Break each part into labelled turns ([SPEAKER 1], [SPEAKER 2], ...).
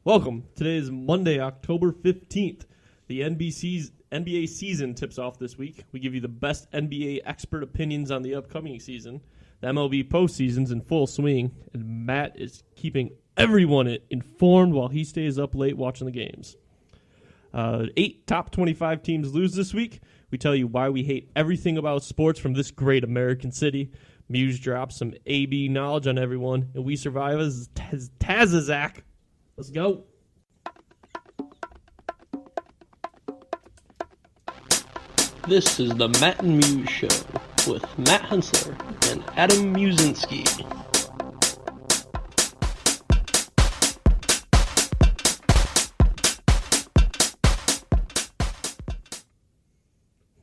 [SPEAKER 1] Welcome. Today is Monday, October 15th. The NBA season tips off this week. We give you the best NBA expert opinions on the upcoming season. The MLB Postseason's in full swing, and Matt is keeping everyone informed while he stays up late watching the games. 8 top 25 teams lose this week. We tell you why we hate everything about sports from this great American city. Musz drops some AB knowledge on everyone, and we survive as Tazazak. Let's go.
[SPEAKER 2] This is the Matt and Musz Show with Matt Hensler and Adam Muszynski.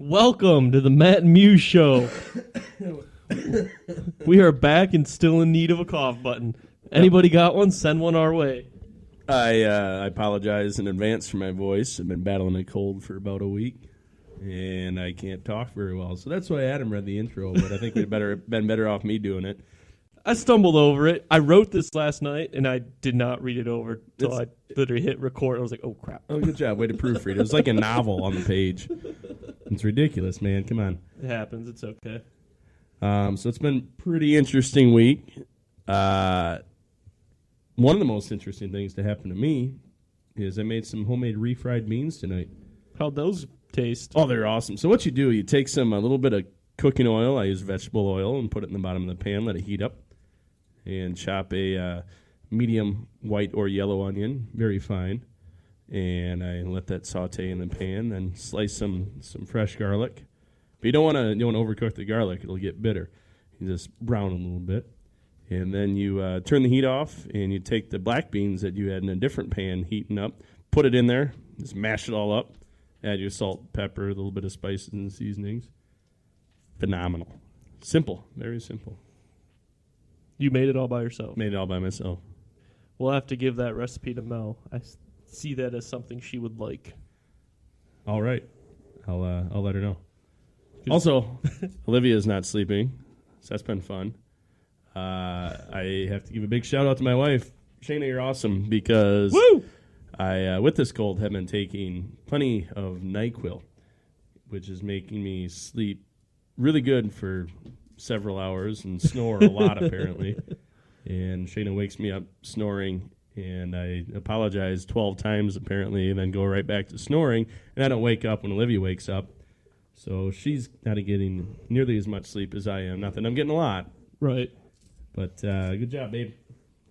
[SPEAKER 1] Welcome to the Matt and Musz Show. We are back and still in need of a cough button. Anybody got one? Send one our way.
[SPEAKER 3] I apologize in advance for my voice. I've been battling a cold for about a week, and I can't talk very well. So that's why Adam read the intro, but I think we'd been better off me doing it.
[SPEAKER 1] I stumbled over it. I wrote this last night, and I did not read it over until I literally hit record. I was like, oh, crap.
[SPEAKER 3] Oh, good job. Way to proofread. It was like a novel on the page. It's ridiculous, man. Come on.
[SPEAKER 1] It happens. It's okay.
[SPEAKER 3] So it's been a pretty interesting week. One of the most interesting things to happen to me is I made some homemade refried beans tonight.
[SPEAKER 1] How'd those taste?
[SPEAKER 3] Oh, they're awesome. So what you do, you take a little bit of cooking oil. I use vegetable oil and put it in the bottom of the pan, let it heat up, and chop a medium white or yellow onion, very fine. And I let that saute in the pan, then slice some fresh garlic. But you don't want to overcook the garlic; it'll get bitter. You just brown a little bit, and then you turn the heat off, and you take the black beans that you had in a different pan heating up, put it in there, just mash it all up, add your salt, pepper, a little bit of spices and seasonings. Phenomenal, simple, very simple.
[SPEAKER 1] You made it all by yourself?
[SPEAKER 3] Made it all by myself.
[SPEAKER 1] We'll have to give that recipe to Mel. I see that as something she would like.
[SPEAKER 3] All right, I'll let her know. Also, Olivia's not sleeping, so that's been fun. I have to give a big shout out to my wife. Shayna, you're awesome, because
[SPEAKER 1] Woo!
[SPEAKER 3] I, with this cold, have been taking plenty of NyQuil, which is making me sleep really good for several hours and snore a lot, apparently. And Shayna wakes me up snoring, and I apologize 12 times, apparently, and then go right back to snoring. And I don't wake up when Olivia wakes up. So she's not getting nearly as much sleep as I am. Not that I'm getting a lot.
[SPEAKER 1] Right.
[SPEAKER 3] But good job, babe.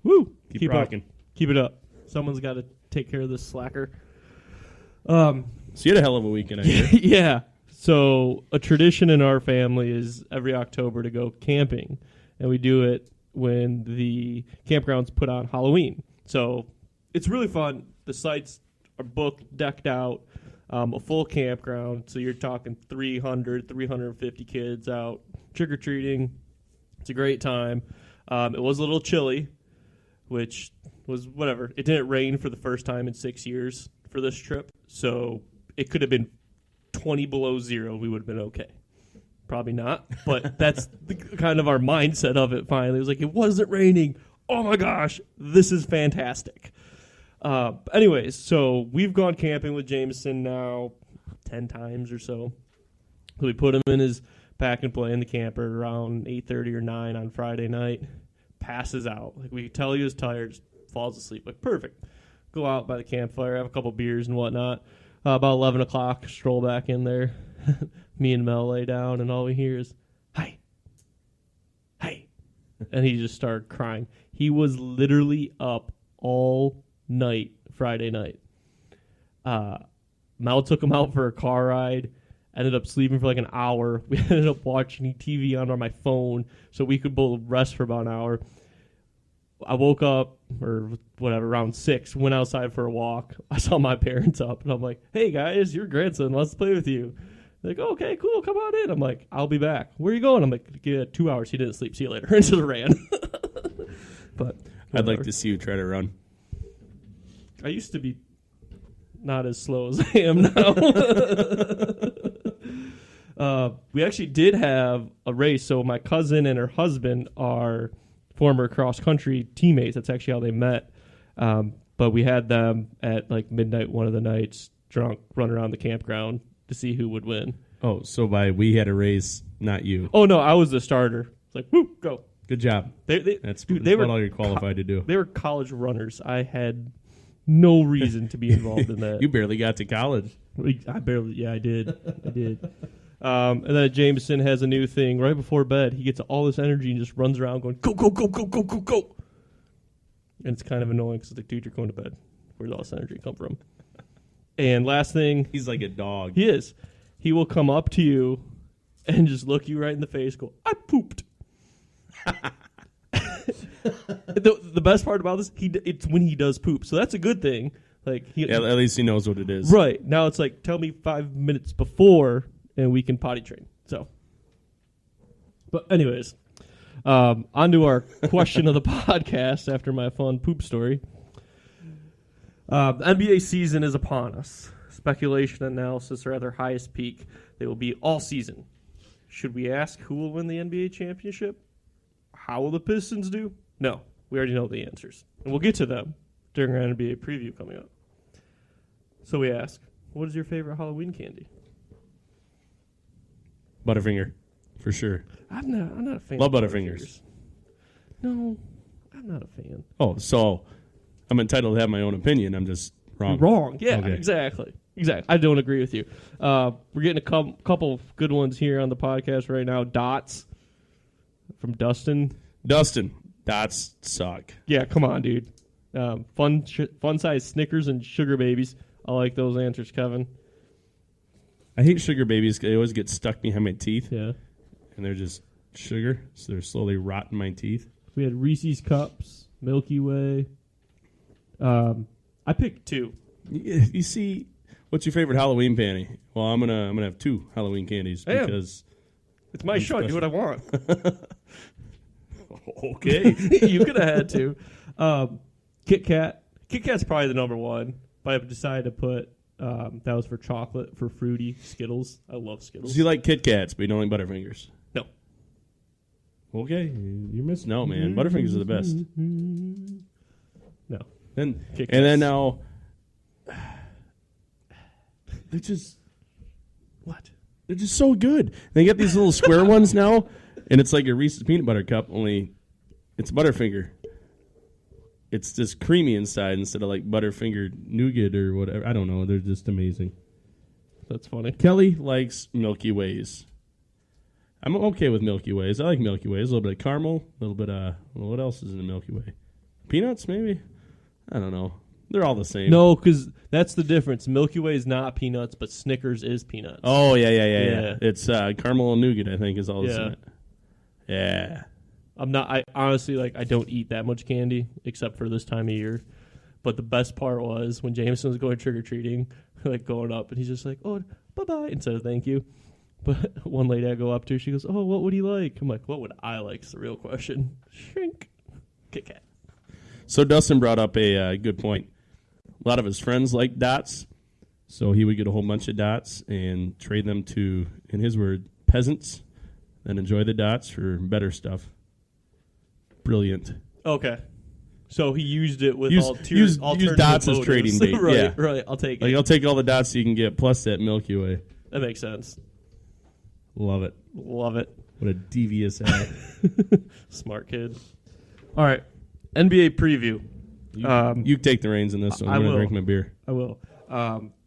[SPEAKER 1] Woo!
[SPEAKER 3] Keep rocking.
[SPEAKER 1] Up. Keep it up. Someone's got to take care of this slacker.
[SPEAKER 3] So you had a hell of a weekend, I hear.
[SPEAKER 1] Yeah. So a tradition in our family is every October to go camping. And we do it when the campgrounds put on Halloween. So it's really fun. The sites are booked, decked out. A full campground, so you're talking 300, 350 kids out trick-or-treating. It's a great time. It was a little chilly, which was whatever. It didn't rain for the first time in 6 years for this trip, so it could have been 20 below zero. We would have been okay. Probably not, but that's kind of our mindset of it finally. It was like, it wasn't raining. Oh, my gosh, this is fantastic. Anyways, so we've gone camping with Jameson now 10 times or so. We put him in his pack and play in the camper around 8:30 or 9 on Friday night. Passes out. Like, we could tell he was tired, just falls asleep. Like, perfect. Go out by the campfire, have a couple beers and whatnot. About 11 o'clock, stroll back in there. Me and Mel lay down, and all we hear is, "Hi. Hi." And he just started crying. He was literally up all night Friday night. Mel took him out for a car ride, ended up sleeping for like an hour. We ended up watching TV on my phone so we could both rest for about an hour. I woke up or whatever around 6, went outside for a walk. I saw my parents up, and I'm like, "Hey guys, your grandson wants to play with you." They're like, "Okay, cool, come on in." I'm like, "I'll be back." "Where are you going?" I'm like, "Get 2 hours." He didn't sleep. See you later. And just ran. But
[SPEAKER 3] I'd like to see you try to run.
[SPEAKER 1] I used to be not as slow as I am now. We actually did have a race. So my cousin and her husband are former cross-country teammates. That's actually how they met. But But we had them at like midnight one of the nights, drunk, run around the campground to see who would win.
[SPEAKER 3] Oh, so we had a race, not you.
[SPEAKER 1] Oh, no, I was the starter. It's like, whoop, go.
[SPEAKER 3] Good job. That's
[SPEAKER 1] dude,
[SPEAKER 3] what all you're qualified to do.
[SPEAKER 1] They were college runners. I had no reason to be involved in that.
[SPEAKER 3] You barely got to college.
[SPEAKER 1] I did. And then Jameson has a new thing right before bed. He gets all this energy and just runs around going, go, go, go, go, go, go, go. And it's kind of annoying because it's like, dude, you're going to bed. Where's all this energy come from? And last thing.
[SPEAKER 3] He's like a dog.
[SPEAKER 1] He is. He will come up to you and just look you right in the face, go, I pooped. The best part about this, it's when he does poop. So that's a good thing. Like
[SPEAKER 3] at least he knows what it is.
[SPEAKER 1] Right. Now it's like, tell me 5 minutes before and we can potty train. So, but anyways, on to our question of the podcast after my fun poop story. The NBA season is upon us. Speculation analysis are at their highest peak. They will be all season. Should we ask who will win the NBA championship? How will the Pistons do? No, we already know the answers. And we'll get to them during our NBA preview coming up. So we ask, what is your favorite Halloween candy?
[SPEAKER 3] Butterfinger, for sure.
[SPEAKER 1] I'm not a fan.
[SPEAKER 3] Love
[SPEAKER 1] of
[SPEAKER 3] Butterfingers.
[SPEAKER 1] No, I'm not a fan.
[SPEAKER 3] Oh, so I'm entitled to have my own opinion. I'm just wrong.
[SPEAKER 1] Wrong. Yeah,
[SPEAKER 3] okay.
[SPEAKER 1] Exactly. I don't agree with you. We're getting a couple of good ones here on the podcast right now. Dots from Dustin.
[SPEAKER 3] Dots suck.
[SPEAKER 1] Yeah, come on, dude. Fun size Snickers and sugar babies. I like those answers, Kevin.
[SPEAKER 3] I hate sugar babies. They always get stuck behind my teeth.
[SPEAKER 1] Yeah.
[SPEAKER 3] And they're just sugar, so they're slowly rotting my teeth.
[SPEAKER 1] We had Reese's Cups, Milky Way. I picked 2.
[SPEAKER 3] You see, what's your favorite Halloween panty? Well, I'm gonna have 2 Halloween candies because
[SPEAKER 1] it's my show. I do what I want.
[SPEAKER 3] Okay.
[SPEAKER 1] You could have had 2. Kit Kat. Kit Kat's probably the number 1, but I've decided to put that was for chocolate, for fruity Skittles. I love Skittles.
[SPEAKER 3] So you like Kit Kats, but you don't like Butterfingers?
[SPEAKER 1] No.
[SPEAKER 3] Okay, you're missing out, man. Butterfingers are the best.
[SPEAKER 1] No.
[SPEAKER 3] And then now, they're just
[SPEAKER 1] what?
[SPEAKER 3] They're just so good. They get these little square ones now, and it's like a Reese's peanut butter cup, only it's Butterfinger. It's just creamy inside instead of like Butterfinger nougat or whatever. I don't know. They're just amazing.
[SPEAKER 1] That's funny.
[SPEAKER 3] Kelly likes Milky Ways. I'm okay with Milky Ways. I like Milky Ways. A little bit of caramel. A little bit of, well, what else is in the Milky Way? Peanuts, maybe? I don't know. They're all the same.
[SPEAKER 1] No, because that's the difference. Milky Way is not peanuts, but Snickers is peanuts.
[SPEAKER 3] Oh, yeah. It's caramel and nougat, I think, is all the same. Yeah.
[SPEAKER 1] I honestly, I don't eat that much candy except for this time of year. But the best part was when Jameson was going trick-or-treating, going up, and he's just like, oh, bye-bye, instead of thank you. But one lady I go up to, she goes, oh, what would he like? I'm like, what would I like is the real question. Shrink. Kit Kat.
[SPEAKER 3] So Dustin brought up a good point. A lot of his friends like dots, so he would get a whole bunch of dots and trade them to, in his word, peasants, then enjoy the dots for better stuff. Brilliant.
[SPEAKER 1] Okay. So he used it with
[SPEAKER 3] use dots
[SPEAKER 1] motives.
[SPEAKER 3] as trading bait.
[SPEAKER 1] Right. I'll take it.
[SPEAKER 3] I'll take all the dots you can get plus that Milky Way.
[SPEAKER 1] That makes sense.
[SPEAKER 3] Love it.
[SPEAKER 1] What
[SPEAKER 3] a devious act.
[SPEAKER 1] Smart kid. All right. NBA preview.
[SPEAKER 3] You take the reins in this one. I'm going to drink my beer.
[SPEAKER 1] I will.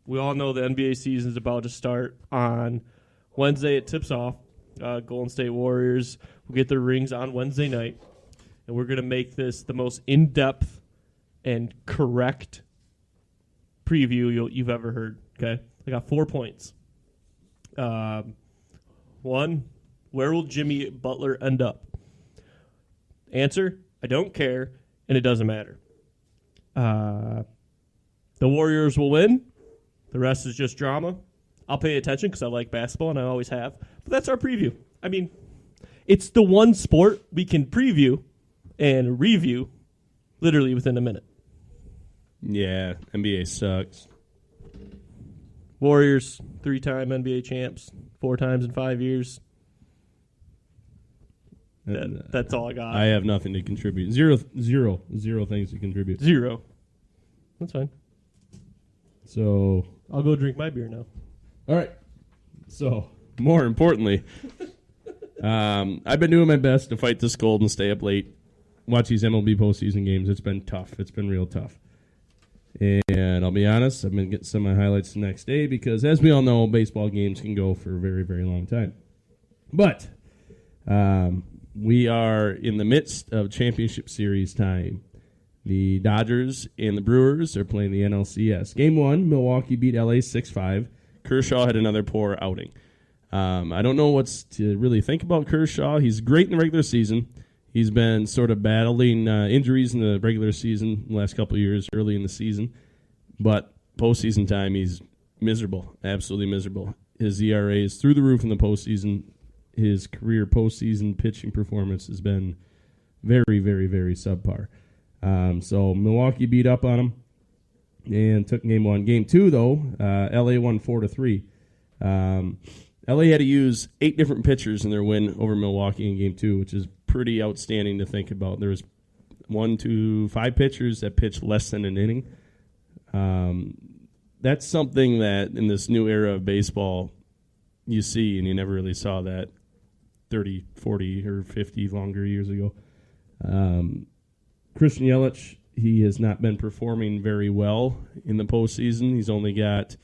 [SPEAKER 1] We all know the NBA season is about to start on Wednesday. It tips off. Golden State Warriors will get their rings on Wednesday night. And we're going to make this the most in-depth and correct preview you've ever heard. Okay? I got 4 points. 1, where will Jimmy Butler end up? Answer, I don't care, and it doesn't matter. The Warriors will win. The rest is just drama. I'll pay attention because I like basketball, and I always have. But that's our preview. I mean, it's the one sport we can preview and review literally within a minute.
[SPEAKER 3] Yeah, NBA sucks.
[SPEAKER 1] Warriors, 3-time NBA champs, 4 times in 5 years. That's all I got.
[SPEAKER 3] I have nothing to contribute. Zero things to contribute.
[SPEAKER 1] 0. That's fine.
[SPEAKER 3] So,
[SPEAKER 1] I'll go drink my beer now.
[SPEAKER 3] all right. So, more importantly, I've been doing my best to fight this cold and stay up late, watch these MLB postseason games. It's been tough. It's been real tough. And I'll be honest, I've been getting some of my highlights the next day because, as we all know, baseball games can go for a very, very long time. But we are in the midst of championship series time. The Dodgers and the Brewers are playing the NLCS. Game 1, Milwaukee beat LA 6-5. Kershaw had another poor outing. I don't know what's to really think about Kershaw. He's great in the regular season. He's been sort of battling injuries in the regular season the last couple of years, early in the season. But postseason time, he's miserable, absolutely miserable. His ERA is through the roof in the postseason. His career postseason pitching performance has been very, very, very subpar. So Milwaukee beat up on him and took game 1. Game 2, though, LA won 4-3. LA had to use 8 different pitchers in their win over Milwaukee in game 2, which is pretty outstanding to think about. There was 5 pitchers that pitched less than an inning. That's something that in this new era of baseball you see, and you never really saw that 30, 40, or 50 longer years ago. Christian Yelich, he has not been performing very well in the postseason. He's only got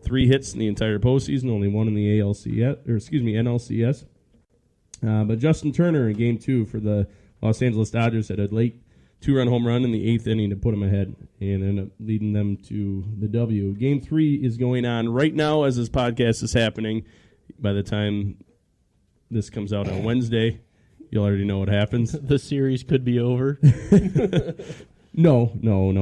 [SPEAKER 3] 3 hits in the entire postseason, only 1 in the NLCS. But Justin Turner in Game 2 for the Los Angeles Dodgers had a late 2-run home run in the 8th inning to put them ahead and ended up leading them to the W. Game 3 is going on right now as this podcast is happening. By the time this comes out on Wednesday, you'll already know what happens.
[SPEAKER 1] The series could be over.
[SPEAKER 3] No,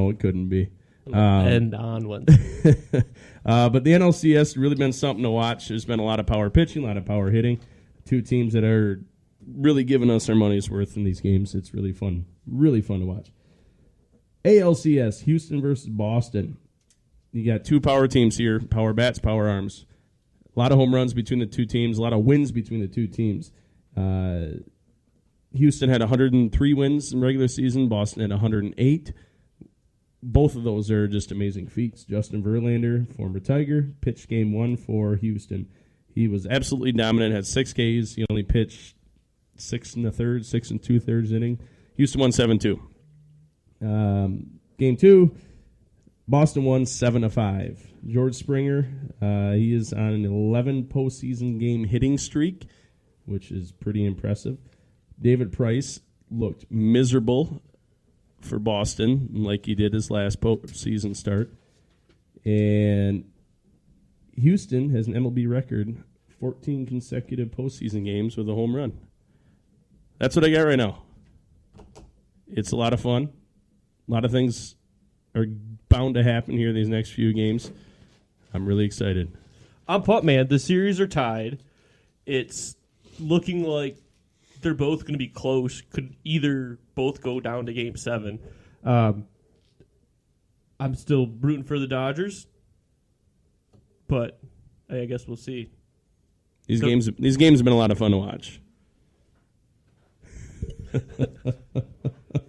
[SPEAKER 3] it couldn't be.
[SPEAKER 1] And on Wednesday.
[SPEAKER 3] But the NLCS has really been something to watch. There's been a lot of power pitching, a lot of power hitting. 2 teams that are really giving us our money's worth in these games. It's really fun to watch. ALCS, Houston versus Boston. You got 2 power teams here, power bats, power arms. A lot of home runs between the 2 teams, a lot of wins between the 2 teams. Houston had 103 wins in regular season. Boston had 108. Both of those are just amazing feats. Justin Verlander, former Tiger, pitched game 1 for Houston. He was absolutely dominant, had 6 Ks. He only pitched 6 2/3 inning. Houston won 7-2. Game 2, Boston won 7-5. George Springer, he is on an 11 postseason game hitting streak, which is pretty impressive. David Price looked miserable for Boston, like he did his last postseason start. And Houston has an MLB record, 14 consecutive postseason games with a home run. That's what I got right now. It's a lot of fun. A lot of things are bound to happen here these next few games. I'm really excited.
[SPEAKER 1] I'm pumped, man. The series are tied. It's looking like they're both going to be close. Could either both go down to Game 7. I'm still rooting for the Dodgers, but I guess we'll see.
[SPEAKER 3] These games have been a lot of fun to watch.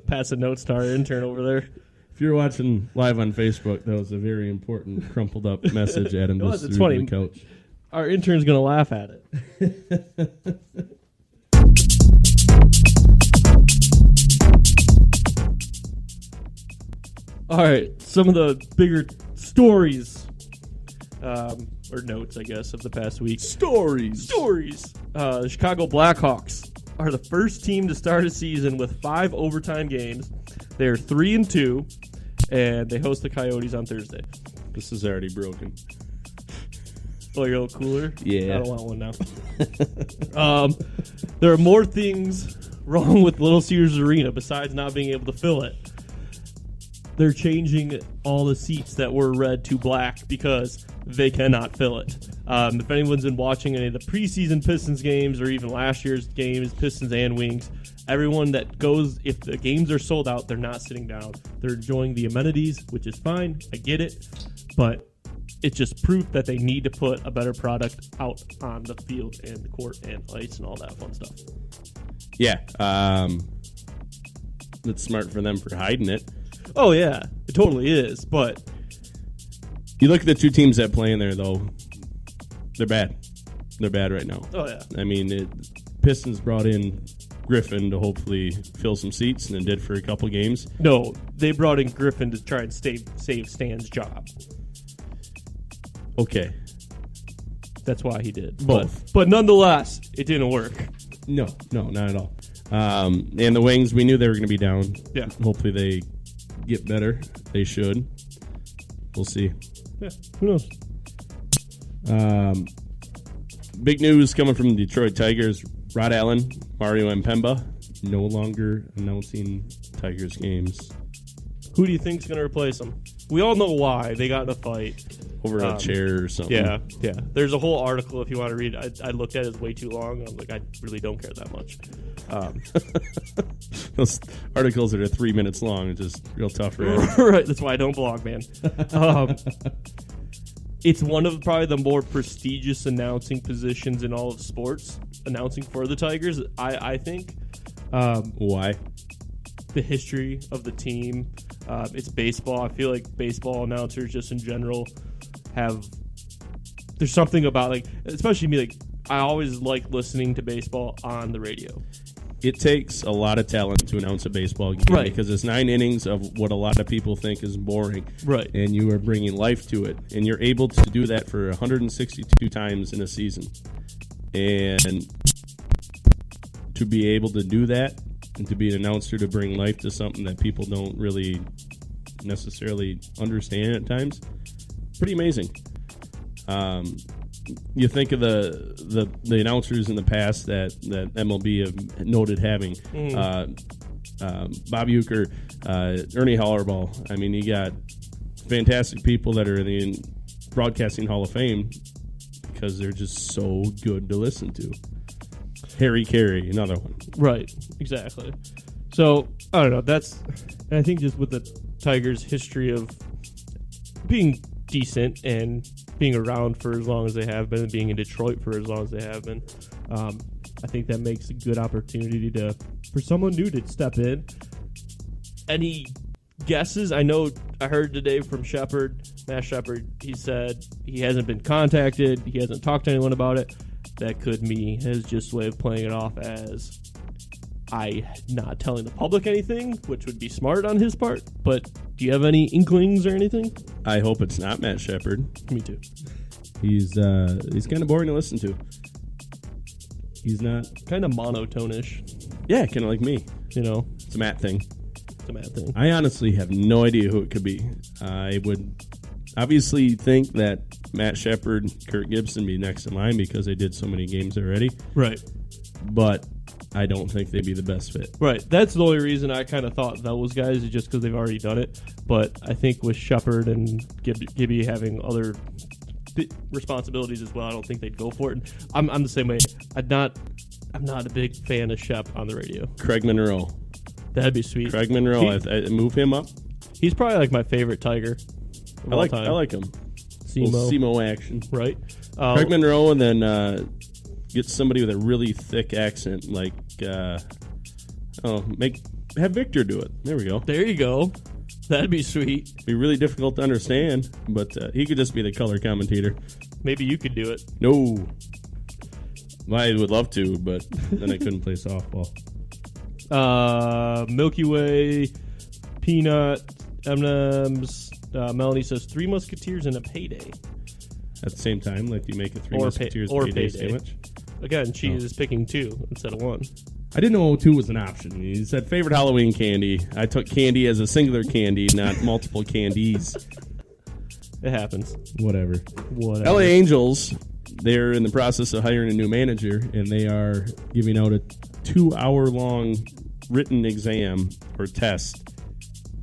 [SPEAKER 1] Passing notes to our intern over there.
[SPEAKER 3] If you're watching live on Facebook, that was a very important crumpled up message Adam just threw
[SPEAKER 1] funny.
[SPEAKER 3] to the couch.
[SPEAKER 1] Our intern's going to laugh at it. All right, some of the bigger stories, or notes, I guess, of the past week.
[SPEAKER 3] Stories.
[SPEAKER 1] The Chicago Blackhawks are the first team to start a season with 5 overtime games. They're 3-2, and they host the Coyotes on Thursday.
[SPEAKER 3] This is already broken.
[SPEAKER 1] Oh, you're a little cooler?
[SPEAKER 3] Yeah.
[SPEAKER 1] I don't want one now. There are more things wrong with Little Caesars Arena besides not being able to fill it. They're changing all the seats that were red to black because they cannot fill it. If anyone's been watching any of the preseason Pistons games or even last year's games, Pistons and Wings, everyone that goes, if the games are sold out, they're not sitting down. They're enjoying the amenities, which is fine. I get it. But it's just proof that they need to put a better product out on the field and the court and ice and all that fun stuff.
[SPEAKER 3] Yeah. That's smart for them for hiding it.
[SPEAKER 1] Oh, yeah, it totally is. But
[SPEAKER 3] you look at the two teams that play in there, though, they're bad. They're bad right now.
[SPEAKER 1] oh, yeah.
[SPEAKER 3] I mean, Pistons brought in Griffin to hopefully fill some seats, and it did for a couple games.
[SPEAKER 1] No, they brought in Griffin to try and save Stan's job.
[SPEAKER 3] Okay.
[SPEAKER 1] That's why he did.
[SPEAKER 3] Both.
[SPEAKER 1] But nonetheless, it didn't work.
[SPEAKER 3] No, not at all. And the Wings, we knew they were going to be down.
[SPEAKER 1] Yeah.
[SPEAKER 3] Hopefully they get better. They should. We'll see.
[SPEAKER 1] Yeah, who knows?
[SPEAKER 3] Big news coming from the Detroit Tigers. Rod Allen, Mario Mpemba, no longer announcing Tigers games.
[SPEAKER 1] Who do you think's going to replace him? We all know why. They got in a fight.
[SPEAKER 3] Over a chair or something.
[SPEAKER 1] Yeah. There's a whole article if you want to read. I looked at it. It's way too long. I'm like, I really don't care that much.
[SPEAKER 3] Those articles that are 3 minutes long are just real tough to read.
[SPEAKER 1] Right. That's why I don't blog, man. It's one of probably the more prestigious announcing positions in all of sports. Announcing for the Tigers, I think.
[SPEAKER 3] Why?
[SPEAKER 1] The history of the team. It's baseball. I feel like baseball announcers just in general there's something about, like, especially me, like, I always like listening to baseball on the radio.
[SPEAKER 3] It takes a lot of talent to announce a baseball game,
[SPEAKER 1] right?
[SPEAKER 3] Because it's 9 innings of what a lot of people think is boring,
[SPEAKER 1] right?
[SPEAKER 3] And you are bringing life to it, and you're able to do that for 162 times in a season, and to be able to do that and to be an announcer to bring life to something that people don't really necessarily understand at times, pretty amazing. You think of the announcers in the past that MLB have noted having. Bob Uecker, Ernie Hallerball. I mean, you got fantastic people that are in the Broadcasting Hall of Fame because they're just so good to listen to. Harry Carey, another one.
[SPEAKER 1] Right, exactly. So, I don't know. I think just with the Tigers' history of being decent and being around for as long as they have been and being in Detroit for as long as they have been, I think that makes a good opportunity for someone new to step in. Any guesses? I know I heard today from Matt Shepard, he said he hasn't been contacted, he hasn't talked to anyone about it. That could be his just way of playing it off as not telling the public anything, which would be smart on his part. But do you have any inklings or anything?
[SPEAKER 3] I hope it's not Matt Shepard.
[SPEAKER 1] Me too.
[SPEAKER 3] He's kind of boring to listen to. He's not
[SPEAKER 1] kind of monotone-ish.
[SPEAKER 3] Yeah, kind of like me.
[SPEAKER 1] You know,
[SPEAKER 3] it's a Matt thing.
[SPEAKER 1] It's a Matt thing.
[SPEAKER 3] I honestly have no idea who it could be. I would obviously think that Matt Shepard, Kurt Gibson be next in line because they did so many games already.
[SPEAKER 1] Right. But
[SPEAKER 3] I don't think they'd be the best fit.
[SPEAKER 1] Right. That's the only reason I kind of thought those guys is just because they've already done it. But I think with Shepard and Gibby having other responsibilities as well, I don't think they'd go for it. I'm the same way. I'm not a big fan of Shep on the radio.
[SPEAKER 3] Craig Monroe.
[SPEAKER 1] That'd be sweet.
[SPEAKER 3] Craig Monroe. I move him up.
[SPEAKER 1] He's probably like my favorite Tiger.
[SPEAKER 3] I like him. Semo action.
[SPEAKER 1] Right.
[SPEAKER 3] Craig Monroe, and then get somebody with a really thick accent, like have Victor do it. There we go.
[SPEAKER 1] There you go. That'd be sweet.
[SPEAKER 3] Be really difficult to understand, but he could just be the color commentator.
[SPEAKER 1] Maybe you could do it.
[SPEAKER 3] No. I would love to, but then I couldn't play softball.
[SPEAKER 1] Milky Way, Peanut, M&M's. Melanie says 3 Musketeers and a payday.
[SPEAKER 3] At the same time, like you make a 3 Musketeers payday sandwich.
[SPEAKER 1] Again, she is picking 2 instead of 1.
[SPEAKER 3] I didn't know 2 was an option. He said favorite Halloween candy. I took candy as a singular candy, not multiple candies.
[SPEAKER 1] It happens.
[SPEAKER 3] Whatever. LA Angels, they're in the process of hiring a new manager, and they are giving out a 2-hour-long written exam or test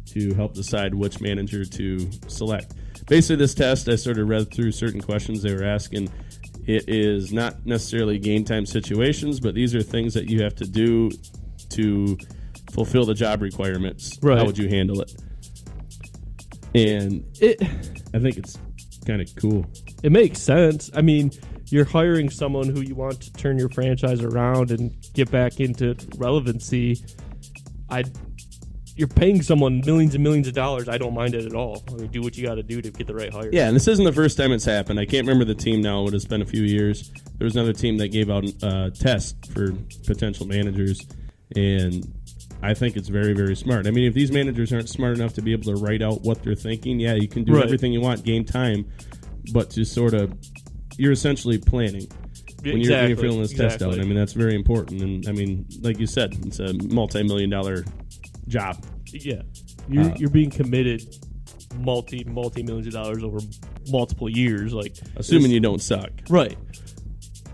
[SPEAKER 3] to help decide which manager to select. Basically, this test, I sort of read through certain questions they were asking. It is not necessarily game time situations, but these are things that you have to do to fulfill the job requirements.
[SPEAKER 1] Right.
[SPEAKER 3] How would you handle it? And I think it's kind of cool.
[SPEAKER 1] It makes sense. I mean, you're hiring someone who you want to turn your franchise around and get back into relevancy. you're paying someone millions and millions of dollars. I don't mind it at all. I mean, do what you got to do to get the right hire.
[SPEAKER 3] Yeah, and this isn't the first time it's happened. I can't remember the team now. It has been a few years. There was another team that gave out tests for potential managers, and I think it's very, very smart. I mean, if these managers aren't smart enough to be able to write out what they're thinking, yeah, you can do everything you want game time, but to sort of, you're essentially planning when you're filling this test out. I mean, that's very important. And, I mean, like you said, it's a multi-million-dollar job.
[SPEAKER 1] Yeah. You're being committed multi-millions of dollars over multiple years. Like,
[SPEAKER 3] assuming you don't suck.
[SPEAKER 1] Right.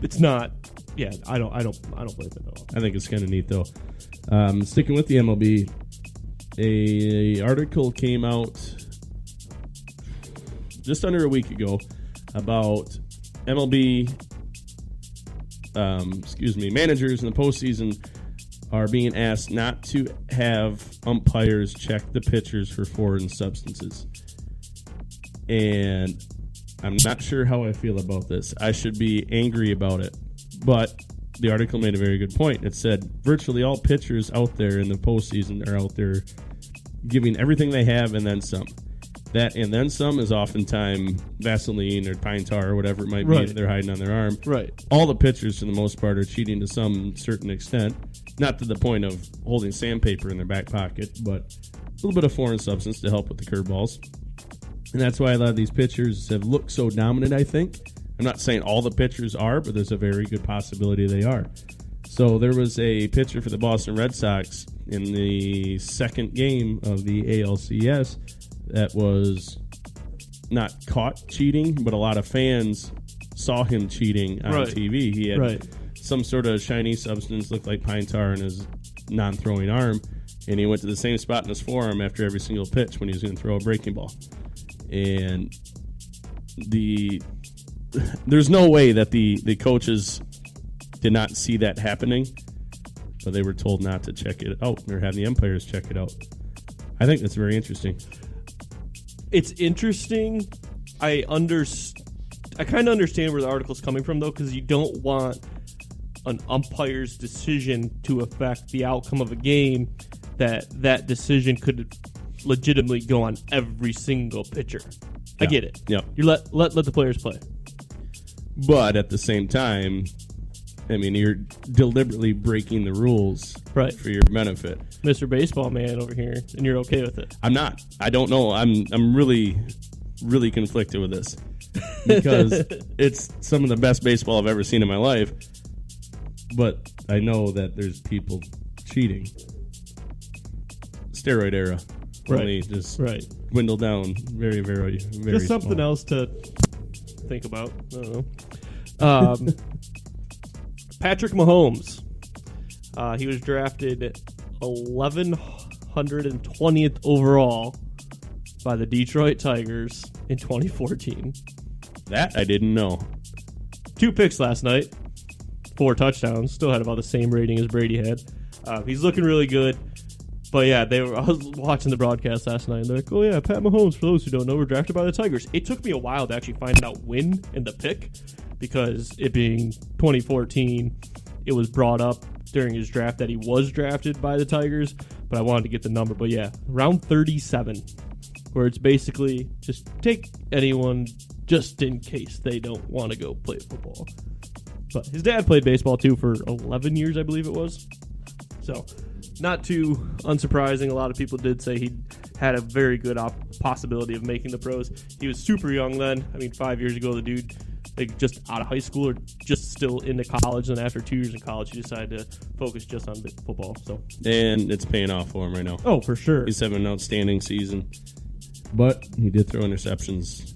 [SPEAKER 1] It's not. Yeah, I don't blame it at all.
[SPEAKER 3] I think it's kind of neat, though. Sticking with the MLB, a article came out just under a week ago about MLB, managers in the postseason are being asked not to have umpires check the pitchers for foreign substances. And I'm not sure how I feel about this. I should be angry about it, but the article made a very good point. It said virtually all pitchers out there in the postseason are out there giving everything they have and then some. That and then some is oftentimes Vaseline or pine tar or whatever it might be that they're hiding on their arm.
[SPEAKER 1] Right.
[SPEAKER 3] All the pitchers, for the most part, are cheating to some certain extent. Not to the point of holding sandpaper in their back pocket, but a little bit of foreign substance to help with the curveballs. And that's why a lot of these pitchers have looked so dominant, I think. I'm not saying all the pitchers are, but there's a very good possibility they are. So there was a pitcher for the Boston Red Sox in the second game of the ALCS that was not caught cheating, but a lot of fans saw him cheating on TV. He had some sort of shiny substance, looked like pine tar, in his non-throwing arm, and he went to the same spot in his forearm after every single pitch when he was going to throw a breaking ball. And there's no way that the coaches did not see that happening, but they were told not to check it out or have the umpires check it out. I think that's very interesting.
[SPEAKER 1] It's interesting. I kind of understand where the article's coming from, though, because you don't want an umpire's decision to affect the outcome of a game that decision could legitimately go on every single pitcher. I get it.
[SPEAKER 3] Yeah.
[SPEAKER 1] You let the players play.
[SPEAKER 3] But at the same time, I mean, you're deliberately breaking the rules for your benefit.
[SPEAKER 1] Mr. Baseball Man over here, and you're okay with it.
[SPEAKER 3] I'm not. I don't know. I'm really, really conflicted with this because it's some of the best baseball I've ever seen in my life. But I know that there's people cheating. Steroid era. Only just dwindled down very, very, very
[SPEAKER 1] just something
[SPEAKER 3] small.
[SPEAKER 1] else to think about. I don't know. Patrick Mahomes. He was drafted 1120th overall by the Detroit Tigers in 2014.
[SPEAKER 3] That I didn't know.
[SPEAKER 1] 2 picks last night, 4 touchdowns. Still had about the same rating as Brady had. He's looking really good. But yeah, I was watching the broadcast last night, and they're like, oh yeah, Pat Mahomes, for those who don't know, were drafted by the Tigers. It took me a while to actually find out when in the pick, because it being 2014, it was brought up during his draft that he was drafted by the Tigers, but I wanted to get the number. But yeah, round 37, where it's basically just take anyone just in case they don't want to go play football. But his dad played baseball too for 11 years, I believe it was. So not too unsurprising. A lot of people did say he had a very good possibility of making the pros. He was super young then. I mean, 5 years ago, the dude just out of high school or just still into college. And after 2 years in college, he decided to focus just on football.
[SPEAKER 3] And it's paying off for him right now.
[SPEAKER 1] Oh, for sure.
[SPEAKER 3] He's having an outstanding season. But he did throw interceptions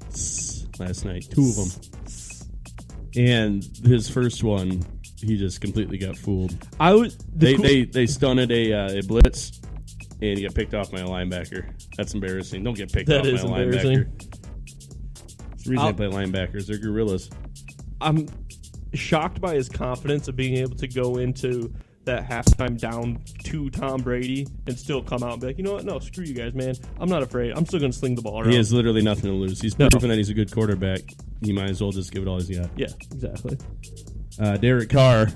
[SPEAKER 3] last night, 2 of them. And his first one, he just completely got fooled. They stunted a blitz, and he got picked off by a linebacker. That's embarrassing. Don't get picked off by a linebacker. It's the reason they play linebackers. They're gorillas.
[SPEAKER 1] I'm shocked by his confidence of being able to go into that halftime down to Tom Brady and still come out and be like, you know what? No, screw you guys, man. I'm not afraid. I'm still going to sling the ball around.
[SPEAKER 3] He has literally nothing to lose. He's proven that he's a good quarterback. He might as well just give it all he's got.
[SPEAKER 1] Yeah, exactly.
[SPEAKER 3] Derek Carr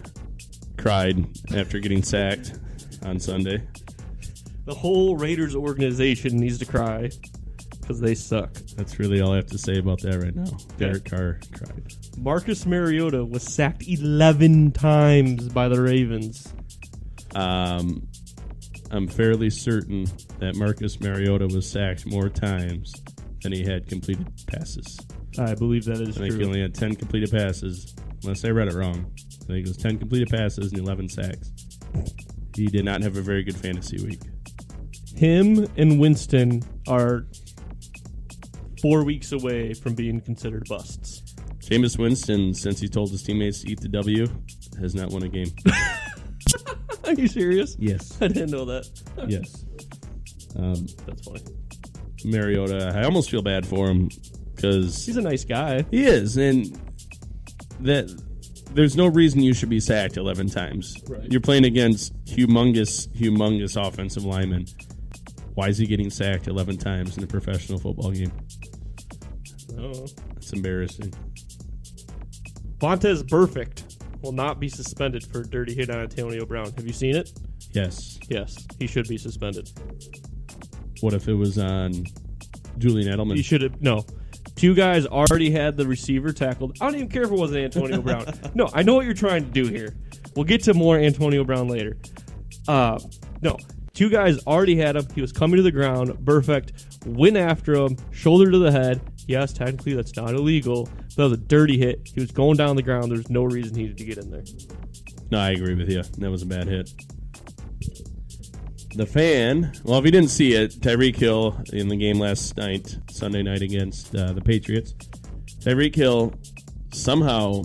[SPEAKER 3] cried after getting sacked on Sunday.
[SPEAKER 1] The whole Raiders organization needs to cry because they suck.
[SPEAKER 3] That's really all I have to say about that right now. Derek Carr cried.
[SPEAKER 1] Marcus Mariota was sacked 11 times by the Ravens.
[SPEAKER 3] I'm fairly certain that Marcus Mariota was sacked more times than he had completed passes.
[SPEAKER 1] I believe that is
[SPEAKER 3] I think
[SPEAKER 1] true.
[SPEAKER 3] he only had 10 completed passes, unless I read it wrong. I think it was 10 completed passes and 11 sacks. He did not have a very good fantasy week.
[SPEAKER 1] Him and Winston are 4 weeks away from being considered busts.
[SPEAKER 3] Jameis Winston, since he told his teammates to eat the W, has not won a game.
[SPEAKER 1] Are you serious?
[SPEAKER 3] Yes.
[SPEAKER 1] I didn't know that.
[SPEAKER 3] Yes.
[SPEAKER 1] That's funny.
[SPEAKER 3] Mariota, I almost feel bad for him because
[SPEAKER 1] He's a nice guy.
[SPEAKER 3] he is, and that there's no reason you should be sacked 11 times.
[SPEAKER 1] Right.
[SPEAKER 3] You're playing against humongous offensive linemen. Why is he getting sacked 11 times in a professional football game?
[SPEAKER 1] Oh.
[SPEAKER 3] It's embarrassing.
[SPEAKER 1] Vontez Burfict will not be suspended for a dirty hit on Antonio Brown. Have you seen it?
[SPEAKER 3] Yes.
[SPEAKER 1] Yes, he should be suspended.
[SPEAKER 3] What if it was on Julian Edelman?
[SPEAKER 1] He should have. No. Two guys already had the receiver tackled. I don't even care if it wasn't Antonio Brown. No, I know what you're trying to do here. We'll get to more Antonio Brown later. No. Two guys already had him. He was coming to the ground. Burfict went after him, shoulder to the head. Yes, technically that's not illegal. But that was a dirty hit. He was going down the ground. There's no reason he needed to get in there.
[SPEAKER 3] No, I agree with you. That was a bad hit. The fan, well, if you didn't see it, Tyreek Hill in the game last night, Sunday night against the Patriots, Tyreek Hill somehow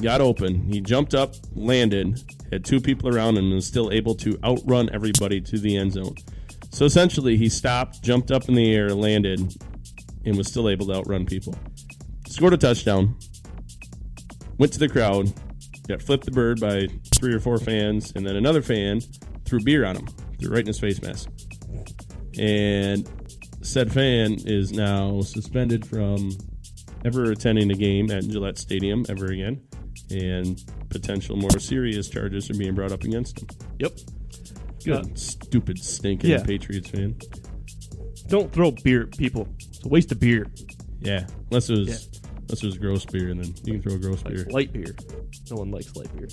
[SPEAKER 3] got open. He jumped up, landed, had two people around him, and was still able to outrun everybody to the end zone. So essentially, he stopped, jumped up in the air, landed, and was still able to outrun people. Scored a touchdown, went to the crowd, got flipped the bird by 3 or 4 fans, and then another fan threw beer on him, threw right in his face mask. And said fan is now suspended from ever attending a game at Gillette Stadium ever again, and potential more serious charges are being brought up against him.
[SPEAKER 1] Yep.
[SPEAKER 3] Good, stupid, stinking Patriots fan.
[SPEAKER 1] Don't throw beer at people. It's a waste of beer.
[SPEAKER 3] Yeah, unless it was gross beer, and then you can throw a gross beer.
[SPEAKER 1] Light beer. No one likes light beer.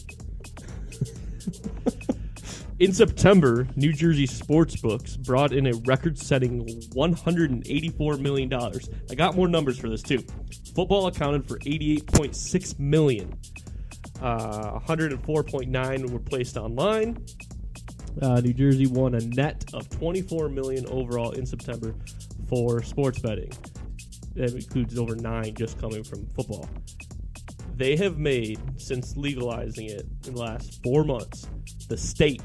[SPEAKER 1] In September, New Jersey sportsbooks brought in a record-setting $184 million. I got more numbers for this, too. Football accounted for $88.6 million. 104.9 were placed online. New Jersey won a net of $24 million overall in September for sports betting. That includes over 9 just coming from football. They have made, since legalizing it in the last 4 months, the state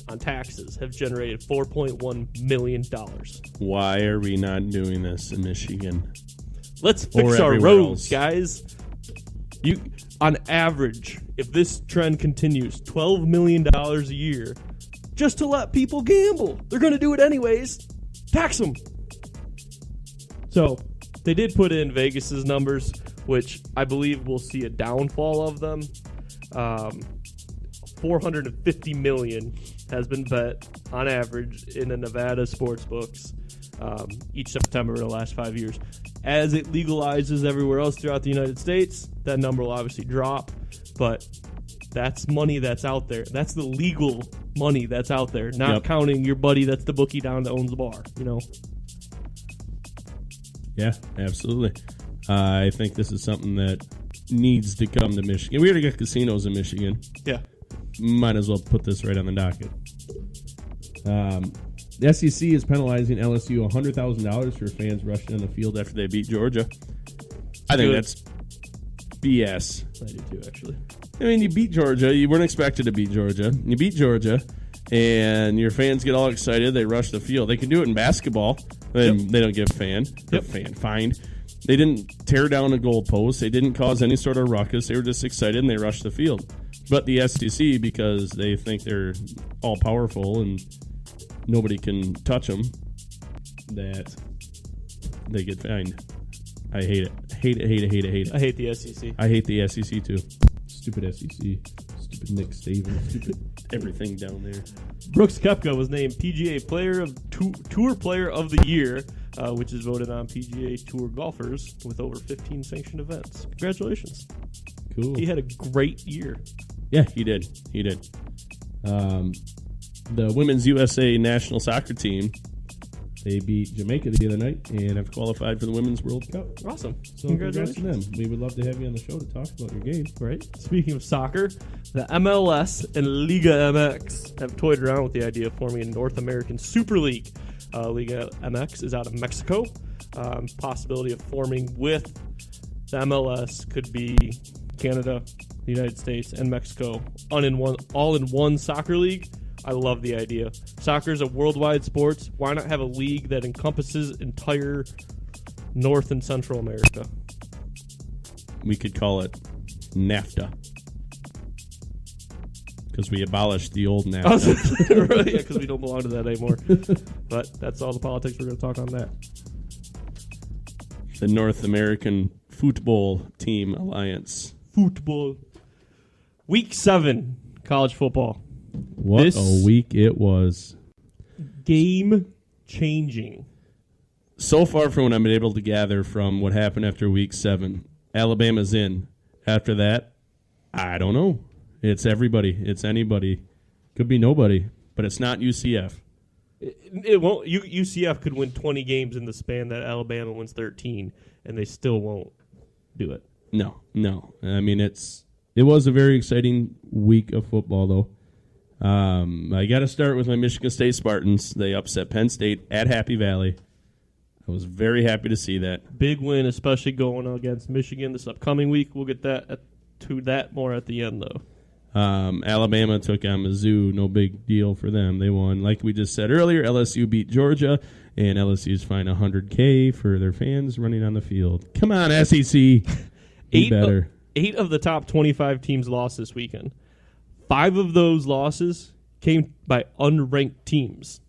[SPEAKER 1] on taxes have generated $4.1 million.
[SPEAKER 3] Why are we not doing this in Michigan?
[SPEAKER 1] Let's fix
[SPEAKER 3] Or
[SPEAKER 1] our
[SPEAKER 3] everywhere
[SPEAKER 1] roads,
[SPEAKER 3] else?
[SPEAKER 1] guys. You, on average, if this trend continues, $12 million a year just to let people gamble. They're going to do it anyways. Tax them. So they did put in Vegas's numbers, which I believe we'll see a downfall of them. $450 million has been bet on average in the Nevada sports books each September in the last 5 years. As it legalizes everywhere else throughout the United States, that number will obviously drop, but that's money that's out there. That's the legal money that's out there, not counting your buddy that's the bookie down that owns the bar, you know?
[SPEAKER 3] Yeah, absolutely. I think this is something that needs to come to Michigan. We already got casinos in Michigan.
[SPEAKER 1] Yeah.
[SPEAKER 3] Might as well put this right on the docket. The SEC is penalizing LSU $100,000 for fans rushing on the field after they beat Georgia. I think that's BS.
[SPEAKER 1] I do too, actually.
[SPEAKER 3] I mean, you beat Georgia. You weren't expected to beat Georgia. You beat Georgia, and your fans get all excited. They rush the field. They can do it in basketball. They don't get fined. They didn't tear down a goalpost. They didn't cause any sort of ruckus. They were just excited, and they rushed the field. But the SEC, because they think they're all-powerful and nobody can touch them, that they get fined. I hate it. Hate it.
[SPEAKER 1] I hate the SEC.
[SPEAKER 3] I hate the SEC, too. Stupid SEC. Stupid Nick Saban. Stupid everything down there.
[SPEAKER 1] Brooks Koepka was named PGA Tour Player of the Year, which is voted on PGA Tour golfers with over 15 sanctioned events. Congratulations.
[SPEAKER 3] Cool.
[SPEAKER 1] He had a great year.
[SPEAKER 3] Yeah, he did. The Women's USA national soccer team, they beat Jamaica the other night and have qualified for the Women's World Cup.
[SPEAKER 1] Awesome.
[SPEAKER 3] So congrats to them. We would love to have you on the show to talk about your game.
[SPEAKER 1] Right. Speaking of soccer, the MLS and Liga MX have toyed around with the idea of forming a North American Super League. Liga MX is out of Mexico. Possibility of forming with the MLS could be Canada, the United States, and Mexico all in one soccer league. I love the idea. Soccer is a worldwide sport. Why not have a league that encompasses entire North and Central America?
[SPEAKER 3] We could call it NAFTA. Because we abolished the old NAFTA.
[SPEAKER 1] Right, because we don't belong to that anymore. But that's all the politics we're going to talk on that.
[SPEAKER 3] The North American Football Team Alliance.
[SPEAKER 1] Football. Week 7, college football.
[SPEAKER 3] What a week it was.
[SPEAKER 1] Game changing.
[SPEAKER 3] So far from what I've been able to gather from what happened after week 7, Alabama's in. After that, I don't know. It's everybody. It's anybody. Could be nobody, but it's not UCF.
[SPEAKER 1] It won't. UCF could win 20 games in the span that Alabama wins 13, and they still won't do it.
[SPEAKER 3] No. I mean, it was a very exciting week of football, though. I got to start with my Michigan State Spartans. They upset Penn State at Happy Valley. I was very happy to see that.
[SPEAKER 1] Big win, especially going against Michigan this upcoming week. We'll get to that more at the end, though.
[SPEAKER 3] Alabama took on Mizzou. No big deal for them. They won. Like we just said earlier, LSU beat Georgia, and LSU's fined $100K for their fans running on the field. Come on, SEC. Be better.
[SPEAKER 1] 8 of the top 25 teams lost this weekend. 5 of those losses came by unranked teams.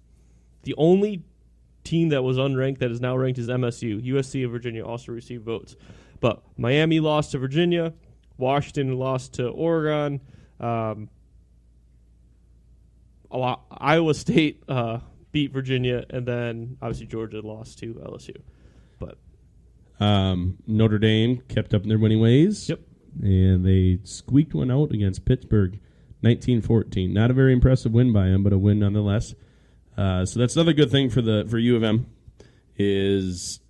[SPEAKER 1] The only team that was unranked that is now ranked is MSU. USC and Virginia also received votes. But Miami lost to Virginia. Washington lost to Oregon. Iowa State beat Virginia. And then, obviously, Georgia lost to LSU. But
[SPEAKER 3] Notre Dame kept up in their winning ways.
[SPEAKER 1] Yep. And
[SPEAKER 3] they squeaked one out against Pittsburgh, 19-14. Not a very impressive win by them, but a win nonetheless. So that's another good thing for U of M is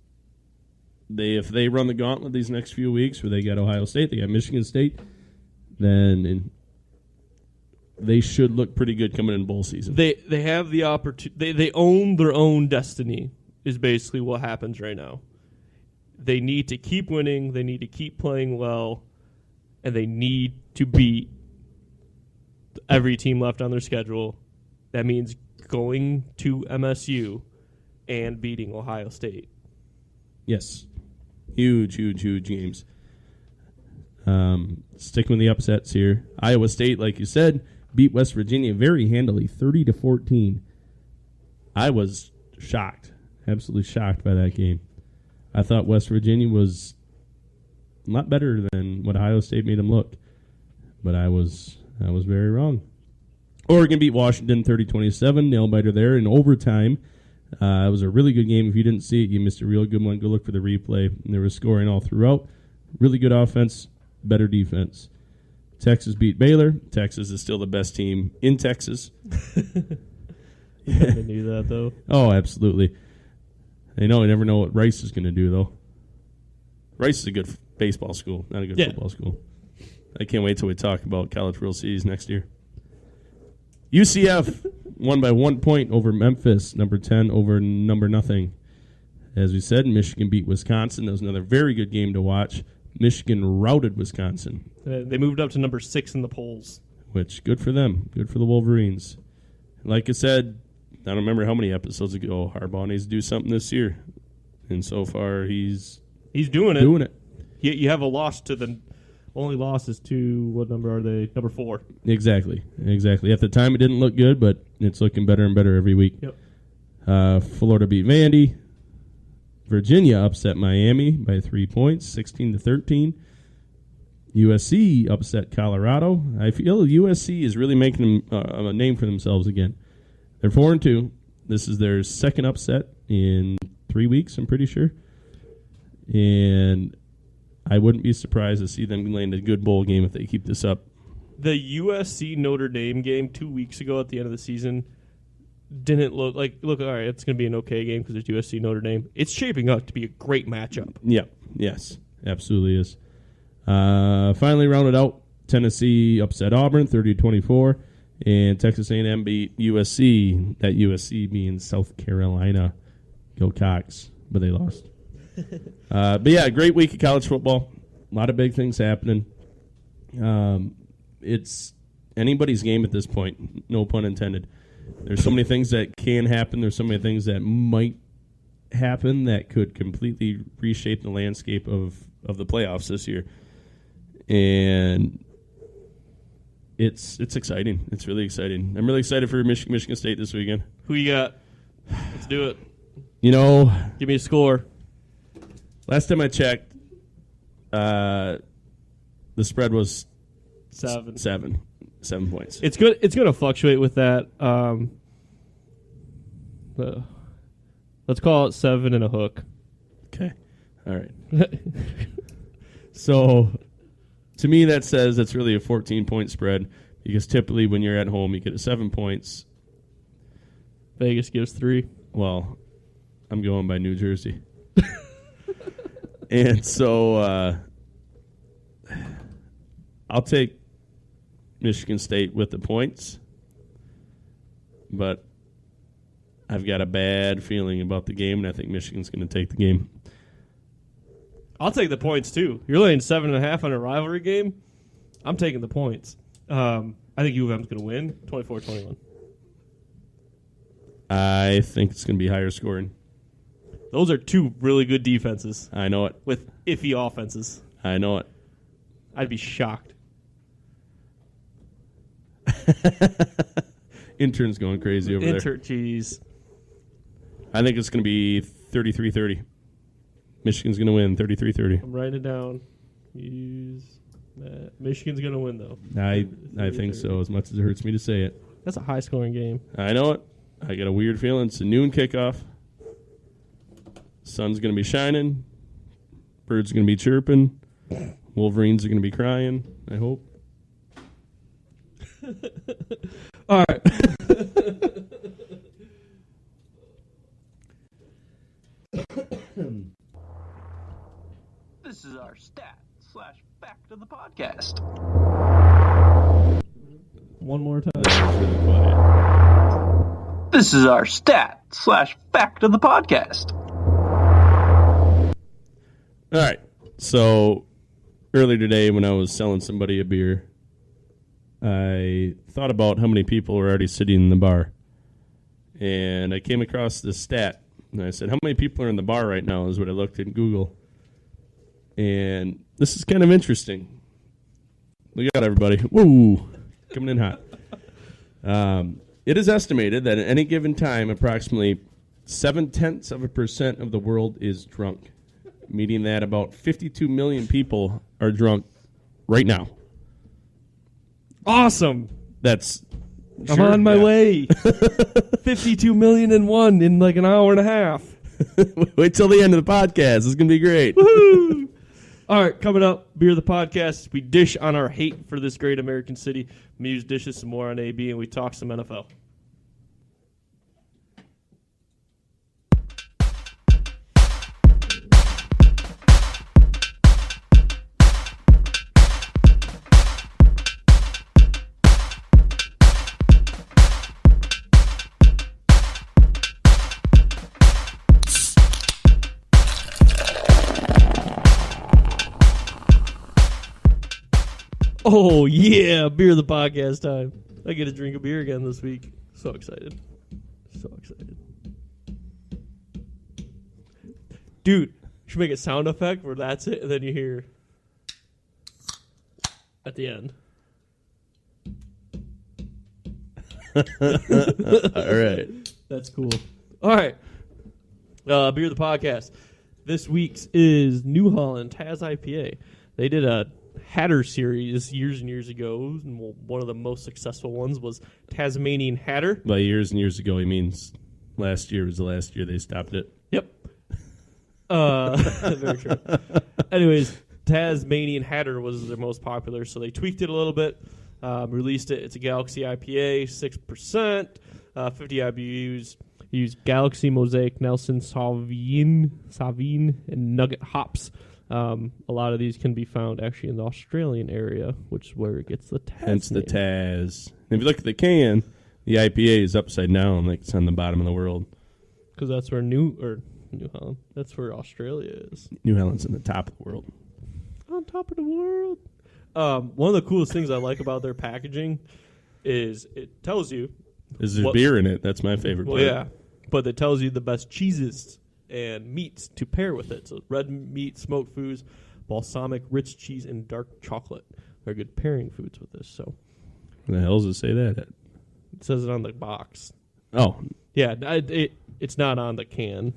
[SPEAKER 3] if they run the gauntlet these next few weeks where they got Ohio State, they got Michigan State, then they should look pretty good coming in bowl season.
[SPEAKER 1] They have the opportunity. They own their own destiny is basically what happens right now. They need to keep winning. They need to keep playing well. And they need to beat every team left on their schedule. That means going to MSU and beating Ohio State.
[SPEAKER 3] Yes. Huge games. Sticking with the upsets here. Iowa State, like you said, beat West Virginia very handily, 30-14. I was shocked, absolutely shocked by that game. I thought West Virginia was a lot better than what Ohio State made them look, but I was very wrong. Oregon beat Washington 30-27, nail-biter there in overtime. It was a really good game. If you didn't see it, you missed a real good one. Go look for the replay. And there was scoring all throughout. Really good offense, better defense. Texas beat Baylor. Texas is still the best team in Texas.
[SPEAKER 1] You never knew that, though.
[SPEAKER 3] Oh, absolutely. You never know what Rice is going to do, though. Rice is a good baseball school, not a good football school. I can't wait till we talk about College World Series next year. UCF won by 1 point over Memphis, number 10 over number nothing. As we said, Michigan beat Wisconsin. That was another very good game to watch. Michigan routed Wisconsin.
[SPEAKER 1] They moved up to number 6 in the polls.
[SPEAKER 3] Which, good for them. Good for the Wolverines. Like I said, I don't remember how many episodes ago, Harbaugh needs to do something this year. And so far, he's
[SPEAKER 1] doing it.
[SPEAKER 3] Doing it.
[SPEAKER 1] You have a loss to the only losses to, what number are they? Number 4.
[SPEAKER 3] Exactly. At the time, it didn't look good, but it's looking better and better every week.
[SPEAKER 1] Yep.
[SPEAKER 3] Florida beat Vandy. Virginia upset Miami by 3 points, 16-13. USC upset Colorado. I feel USC is really making a name for themselves again. They're 4-2. This is their second upset in 3 weeks, I'm pretty sure. And I wouldn't be surprised to see them land a good bowl game if they keep this up.
[SPEAKER 1] The USC Notre Dame game 2 weeks ago at the end of the season didn't look, all right, it's going to be an okay game because it's USC Notre Dame. It's shaping up to be a great matchup.
[SPEAKER 3] Yeah, yes, absolutely is. Finally rounded out, Tennessee upset Auburn 30-24, and Texas A&M beat USC. That USC being South Carolina. Go Cox, but they lost. But yeah, great week of college football. A lot of big things happening. It's anybody's game at this point, no pun intended. There's so many things that can happen. There's so many things that might happen that could completely reshape the landscape of the playoffs this year. And it's exciting. It's really exciting. I'm really excited for Michigan State this weekend.
[SPEAKER 1] Who you got? Let's do it.
[SPEAKER 3] You know,
[SPEAKER 1] give me a score.
[SPEAKER 3] Last time I checked, the spread was
[SPEAKER 1] 7.
[SPEAKER 3] 7 points.
[SPEAKER 1] It's good. It's going to fluctuate with that. Let's call it 7 and a hook.
[SPEAKER 3] Okay. All right. So, to me, that says it's really a 14-point spread because typically when you're at home, you get 7 points.
[SPEAKER 1] Vegas gives 3.
[SPEAKER 3] Well, I'm going by New Jersey. And so I'll take Michigan State with the points, but I've got a bad feeling about the game, and I think Michigan's going to take the game.
[SPEAKER 1] I'll take the points, too. You're laying 7.5 on a rivalry game. I'm taking the points. I think U of M's going to win 24-21.
[SPEAKER 3] I think it's going to be higher scoring.
[SPEAKER 1] Those are 2 really good defenses.
[SPEAKER 3] I know it.
[SPEAKER 1] With iffy offenses.
[SPEAKER 3] I know it.
[SPEAKER 1] I'd be shocked.
[SPEAKER 3] Intern's going crazy over there.
[SPEAKER 1] Jeez.
[SPEAKER 3] I think it's going to be 33-30. Michigan's going to win 33-30.
[SPEAKER 1] I'm writing it down. Michigan's going to win, though.
[SPEAKER 3] I think so, as much as it hurts me to say it.
[SPEAKER 1] That's a high-scoring game.
[SPEAKER 3] I know it. I got a weird feeling. It's a noon kickoff. Sun's going to be shining. Birds are going to be chirping. Wolverines are going to be crying, I hope.
[SPEAKER 1] All right.
[SPEAKER 2] This is our stat/fact of the podcast.
[SPEAKER 1] One more time.
[SPEAKER 3] That was really quiet.
[SPEAKER 2] This is our stat/fact of the podcast.
[SPEAKER 3] All right. So earlier today when I was selling somebody a beer, I thought about how many people were already sitting in the bar. And I came across this stat. And I said, how many people are in the bar right now is what I looked in Google. And this is kind of interesting. Look out, everybody. Woo! Coming in hot. It is estimated that at any given time, approximately 0.7% of the world is drunk, meaning that about 52 million people are drunk right now.
[SPEAKER 1] Awesome.
[SPEAKER 3] That's...
[SPEAKER 1] I'm on my way. 52,000,001 in like an hour and a half.
[SPEAKER 3] Wait till the end of the podcast. It's going to be great.
[SPEAKER 1] Woo-hoo. All right, coming up, Beer the Podcast. We dish on our hate for this great American city. Muse dishes some more on AB, and we talk some NFL. Oh, yeah, Beer the Podcast time. I get to drink a beer again this week. So excited. So excited. Dude, should make a sound effect where that's it, and then you hear at the end.
[SPEAKER 3] All right.
[SPEAKER 1] That's cool. All right. Beer the Podcast. This week's is New Holland Taz IPA. They did a Hatter series years and years ago. One of the most successful ones was Tasmanian Hatter.
[SPEAKER 3] By years and years ago, he means last year was the last year they stopped it.
[SPEAKER 1] Yep. Very true. Anyways, Tasmanian Hatter was their most popular, so they tweaked it a little bit, released it. It's a Galaxy IPA, 6%, 50 IBUs. Use Galaxy, Mosaic, Nelson, Sauvignon, and Nugget hops. A lot of these can be found actually in the Australian area, which is where it gets the Taz.
[SPEAKER 3] Hence the
[SPEAKER 1] name.
[SPEAKER 3] Taz. And if you look at the can, the IPA is upside down, like it's on the bottom of the world.
[SPEAKER 1] Because that's where New Holland. That's where Australia is.
[SPEAKER 3] New Holland's in the top of the world.
[SPEAKER 1] On top of the world. One of the coolest things I like about their packaging is it tells you.
[SPEAKER 3] There's beer in it. That's my favorite part.
[SPEAKER 1] Well, yeah. But it tells you the best cheeses and meats to pair with it. So red meat, smoked foods, balsamic, rich cheese, and dark chocolate are good pairing foods with this. So,
[SPEAKER 3] Where the hell does it say that at?
[SPEAKER 1] It says it on the box.
[SPEAKER 3] Oh.
[SPEAKER 1] Yeah, it's not on the can.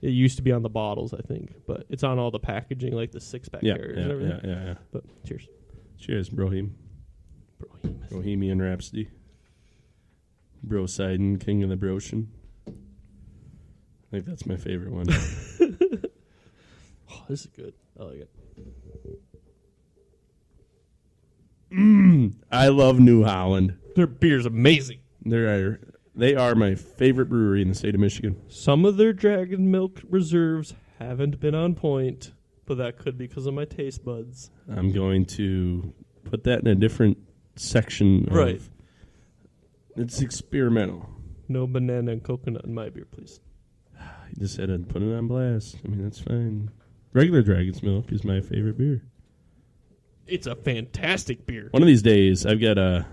[SPEAKER 1] It used to be on the bottles, I think. But it's on all the packaging, like the six-pack carriers and everything.
[SPEAKER 3] Yeah.
[SPEAKER 1] But cheers.
[SPEAKER 3] Cheers, Brohim. Bohemian Rhapsody. Brosidon, King of the Broshin. I think that's my favorite one.
[SPEAKER 1] Oh, this is good. I like it.
[SPEAKER 3] I love New Holland.
[SPEAKER 1] Their beer's amazing.
[SPEAKER 3] They are my favorite brewery in the state of Michigan.
[SPEAKER 1] Some of their Dragon Milk reserves haven't been on point, but that could be because of my taste buds.
[SPEAKER 3] I'm going to put that in a different section.
[SPEAKER 1] Right.
[SPEAKER 3] It's experimental.
[SPEAKER 1] No banana and coconut in my beer, please.
[SPEAKER 3] You just said I'd put it on blast. I mean, that's fine. Regular Dragon's Milk is my favorite beer.
[SPEAKER 1] It's a fantastic beer.
[SPEAKER 3] One of these days, I've got a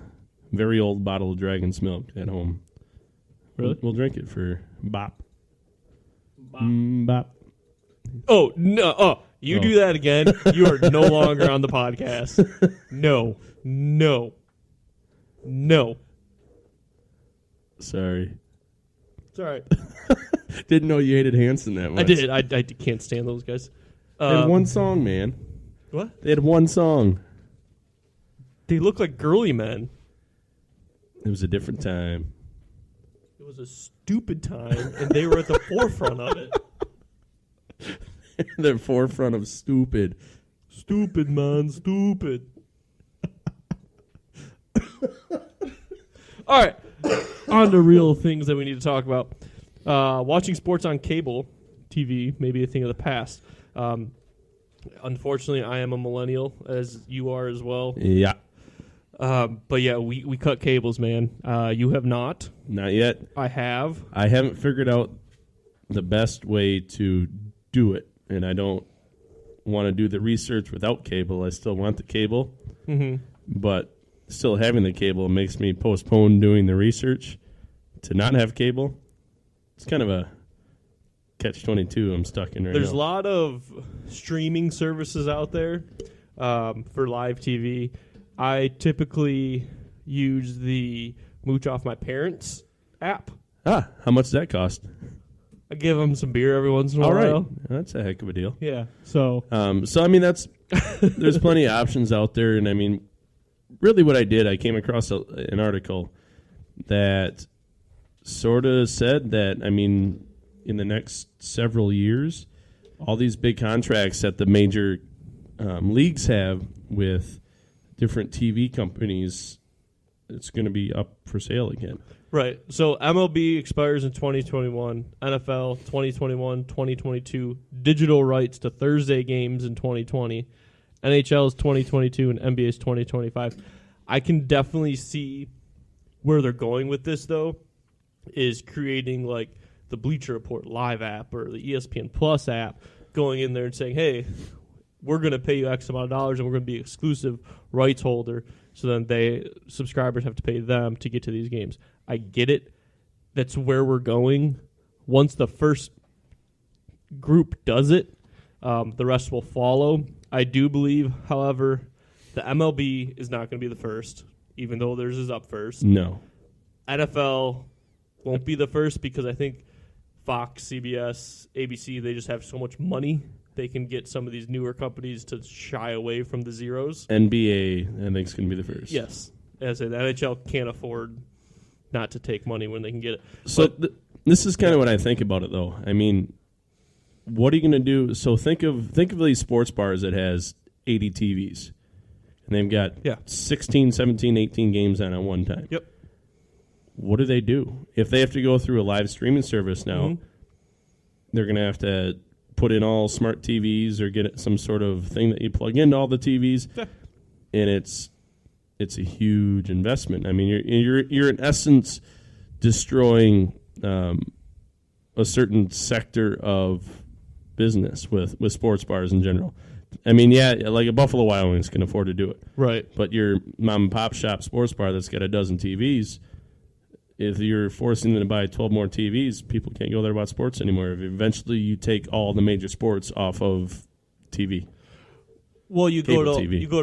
[SPEAKER 3] very old bottle of Dragon's Milk at home.
[SPEAKER 1] Really?
[SPEAKER 3] We'll drink it for bop.
[SPEAKER 1] Bop.
[SPEAKER 3] Bop.
[SPEAKER 1] Oh, no. Oh, you do that again, you are no longer on the podcast. No.
[SPEAKER 3] Sorry.
[SPEAKER 1] It's all right.
[SPEAKER 3] Didn't know you hated Hanson that much.
[SPEAKER 1] I did. I can't stand those guys.
[SPEAKER 3] They had one song, man.
[SPEAKER 1] What?
[SPEAKER 3] They had one song.
[SPEAKER 1] They look like girly men.
[SPEAKER 3] It was a different time.
[SPEAKER 1] It was a stupid time, and they were at the forefront of it.
[SPEAKER 3] The forefront of stupid.
[SPEAKER 1] Stupid, man. Stupid. All right. On to real things that we need to talk about. Watching sports on cable TV may be a thing of the past. Unfortunately, I am a millennial, as you are as well.
[SPEAKER 3] Yeah.
[SPEAKER 1] But yeah, we cut cables, man. You have not.
[SPEAKER 3] Not yet.
[SPEAKER 1] I have.
[SPEAKER 3] I haven't figured out the best way to do it, and I don't want to do the research without cable. I still want the cable, but still having the cable makes me postpone doing the research to not have cable. It's kind of a catch-22 I'm stuck in right now.
[SPEAKER 1] There's a lot of streaming services out there for live TV. I typically use the Mooch Off My Parents app.
[SPEAKER 3] How much does that cost?
[SPEAKER 1] I give them some beer every once in a
[SPEAKER 3] All
[SPEAKER 1] while.
[SPEAKER 3] right. That's a heck of a deal.
[SPEAKER 1] Yeah. So
[SPEAKER 3] I mean, that's there's plenty of options out there, and I mean, really, what I did, I came across an article that sort of said that, I mean, in the next several years, all these big contracts that the major leagues have with different TV companies, it's going to be up for sale again.
[SPEAKER 1] Right. So MLB expires in 2021, NFL 2021, 2022, digital rights to Thursday games in 2020, NHL is 2022, and NBA is 2025. I can definitely see where they're going with this, though, is creating like the Bleacher Report live app or the ESPN Plus app, going in there and saying, hey, we're going to pay you X amount of dollars and we're going to be exclusive rights holder. So then subscribers have to pay them to get to these games. I get it. That's where we're going. Once the first group does it, the rest will follow. I do believe, however, the MLB is not going to be the first, even though theirs is up first.
[SPEAKER 3] No.
[SPEAKER 1] NFL won't be the first because I think Fox, CBS, ABC, they just have so much money they can get some of these newer companies to shy away from the zeros.
[SPEAKER 3] NBA, I think, is going to be the first.
[SPEAKER 1] Yes. As the NHL can't afford not to take money when they can get it.
[SPEAKER 3] So this is kind of what I think about it, though. I mean, what are you going to do? So think of these sports bars that has 80 TVs, and they've got 16, 17, 18 games on at one time.
[SPEAKER 1] Yep.
[SPEAKER 3] What do they do? If they have to go through a live streaming service now, they're going to have to put in all smart TVs or get some sort of thing that you plug into all the TVs, and it's a huge investment. I mean, you're in essence destroying a certain sector of business with sports bars in general. I mean, like a Buffalo Wild Wings can afford to do it,
[SPEAKER 1] right?
[SPEAKER 3] But your mom and pop shop sports bar that's got a dozen TVs, if you're forcing them to buy 12 more TVs, people can't go there about sports anymore. If eventually you take all the major sports off of TV.
[SPEAKER 1] Well, you go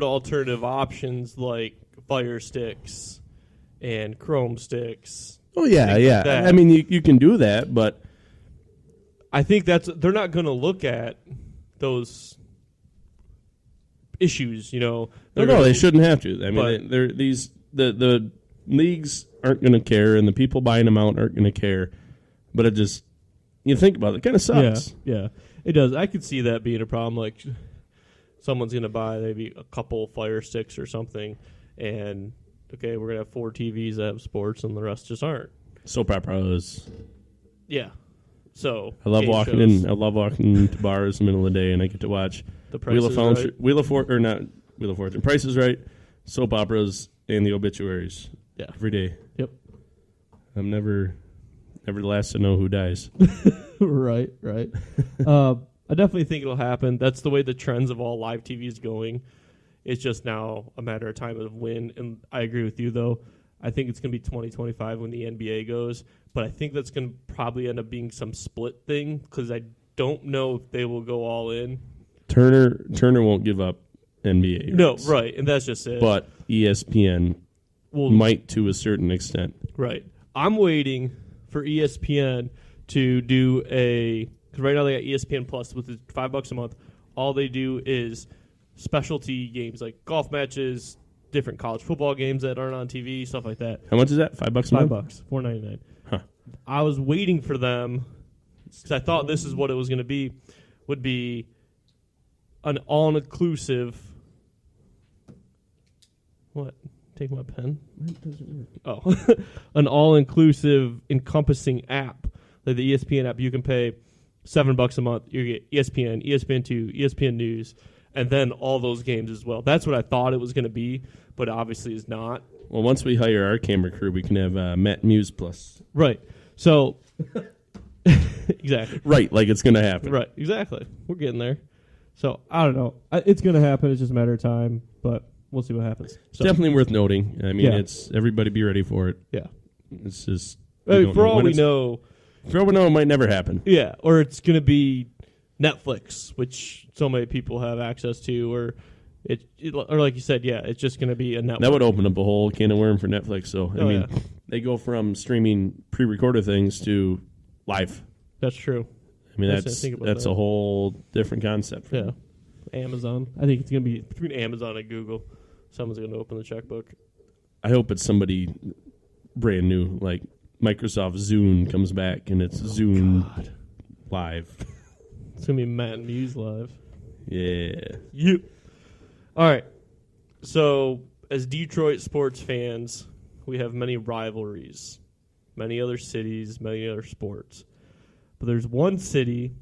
[SPEAKER 1] to alternative options like Fire Sticks and Chrome Sticks.
[SPEAKER 3] Oh yeah. Like I mean, you can do that, but
[SPEAKER 1] I think they're not going to look at those issues. No,
[SPEAKER 3] they shouldn't have to. I mean, the leagues aren't going to care, and the people buying them out aren't going to care. But you think about it, kind of sucks.
[SPEAKER 1] Yeah, it does. I could see that being a problem. Like, someone's going to buy maybe a couple Fire Sticks or something, and we're going to have 4 TVs that have sports, and the rest just aren't.
[SPEAKER 3] Soap operas.
[SPEAKER 1] Yeah. So
[SPEAKER 3] I love walking in. I love walking into bars in the middle of the day, and I get to watch
[SPEAKER 1] the Wheel of
[SPEAKER 3] Fortune, Price is Right, soap operas, and the obituaries.
[SPEAKER 1] Yeah,
[SPEAKER 3] every day.
[SPEAKER 1] Yep.
[SPEAKER 3] I'm never the last to know who dies.
[SPEAKER 1] Right. I definitely think it'll happen. That's the way the trends of all live TV is going. It's just now a matter of time of when. And I agree with you, though. I think it's going to be 2025 when the NBA goes. But I think that's going to probably end up being some split thing because I don't know if they will go all in.
[SPEAKER 3] Turner won't give up NBA rights.
[SPEAKER 1] No, right. And that's just it.
[SPEAKER 3] But ESPN might to a certain extent.
[SPEAKER 1] Right. I'm waiting for ESPN to do because right now they got ESPN Plus with $5 a month. All they do is specialty games like golf matches, different college football games that aren't on TV, stuff like that.
[SPEAKER 3] How much is that? $5 a month?
[SPEAKER 1] $5, $4.99.
[SPEAKER 3] Huh.
[SPEAKER 1] I was waiting for them because I thought this is what it was going to be. Would be an all-inclusive. What? Take my pen.
[SPEAKER 3] It doesn't work.
[SPEAKER 1] Oh, an all-inclusive encompassing app, like the ESPN app. You can pay $7 a month. You get ESPN, ESPN2, ESPN News, and then all those games as well. That's what I thought it was going to be, but obviously is not.
[SPEAKER 3] Well, once we hire our camera crew, we can have Matt Musz Plus.
[SPEAKER 1] Right. So, exactly.
[SPEAKER 3] Right, like it's going to happen.
[SPEAKER 1] Right, exactly. We're getting there. So, I don't know. It's going to happen. It's just a matter of time, but we'll see what happens.
[SPEAKER 3] So, definitely worth noting. I mean, it's everybody be ready for it.
[SPEAKER 1] Yeah.
[SPEAKER 3] It's just...
[SPEAKER 1] For all we know,
[SPEAKER 3] it might never happen.
[SPEAKER 1] Yeah, or it's going to be Netflix, which so many people have access to, or like you said, it's just going to be a network.
[SPEAKER 3] That would open up a whole can of worm for Netflix. So I mean, they go from streaming pre-recorded things to live.
[SPEAKER 1] That's true.
[SPEAKER 3] I mean, that's a whole different concept.
[SPEAKER 1] Yeah, Amazon. I think it's going to be between Amazon and Google. Someone's going to open the checkbook.
[SPEAKER 3] I hope it's somebody brand new, like Microsoft Zune comes back and it's Zune Live.
[SPEAKER 1] It's going to be Matt and Musz Live.
[SPEAKER 3] Yeah.
[SPEAKER 1] All right. So, as Detroit sports fans, we have many rivalries, many other cities, many other sports. But there's one city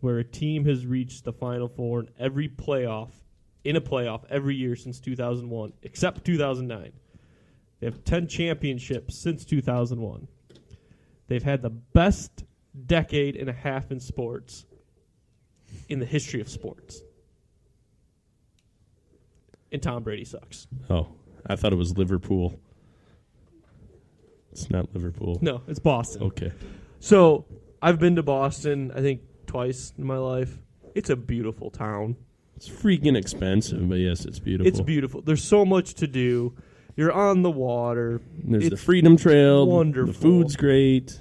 [SPEAKER 1] where a team has reached the Final Four in a playoff every year since 2001, except 2009. They have 10 championships since 2001. They've had the best decade and a half in sports in the history of sports. And Tom Brady sucks.
[SPEAKER 3] Oh, I thought it was Liverpool. It's not Liverpool.
[SPEAKER 1] No, it's Boston.
[SPEAKER 3] Okay.
[SPEAKER 1] So, I've been to Boston, I think, twice in my life. It's a beautiful town.
[SPEAKER 3] It's freaking expensive, but yes, it's beautiful.
[SPEAKER 1] It's beautiful. There's so much to do. You're on the water.
[SPEAKER 3] There's the Freedom Trail.
[SPEAKER 1] Wonderful.
[SPEAKER 3] The food's great.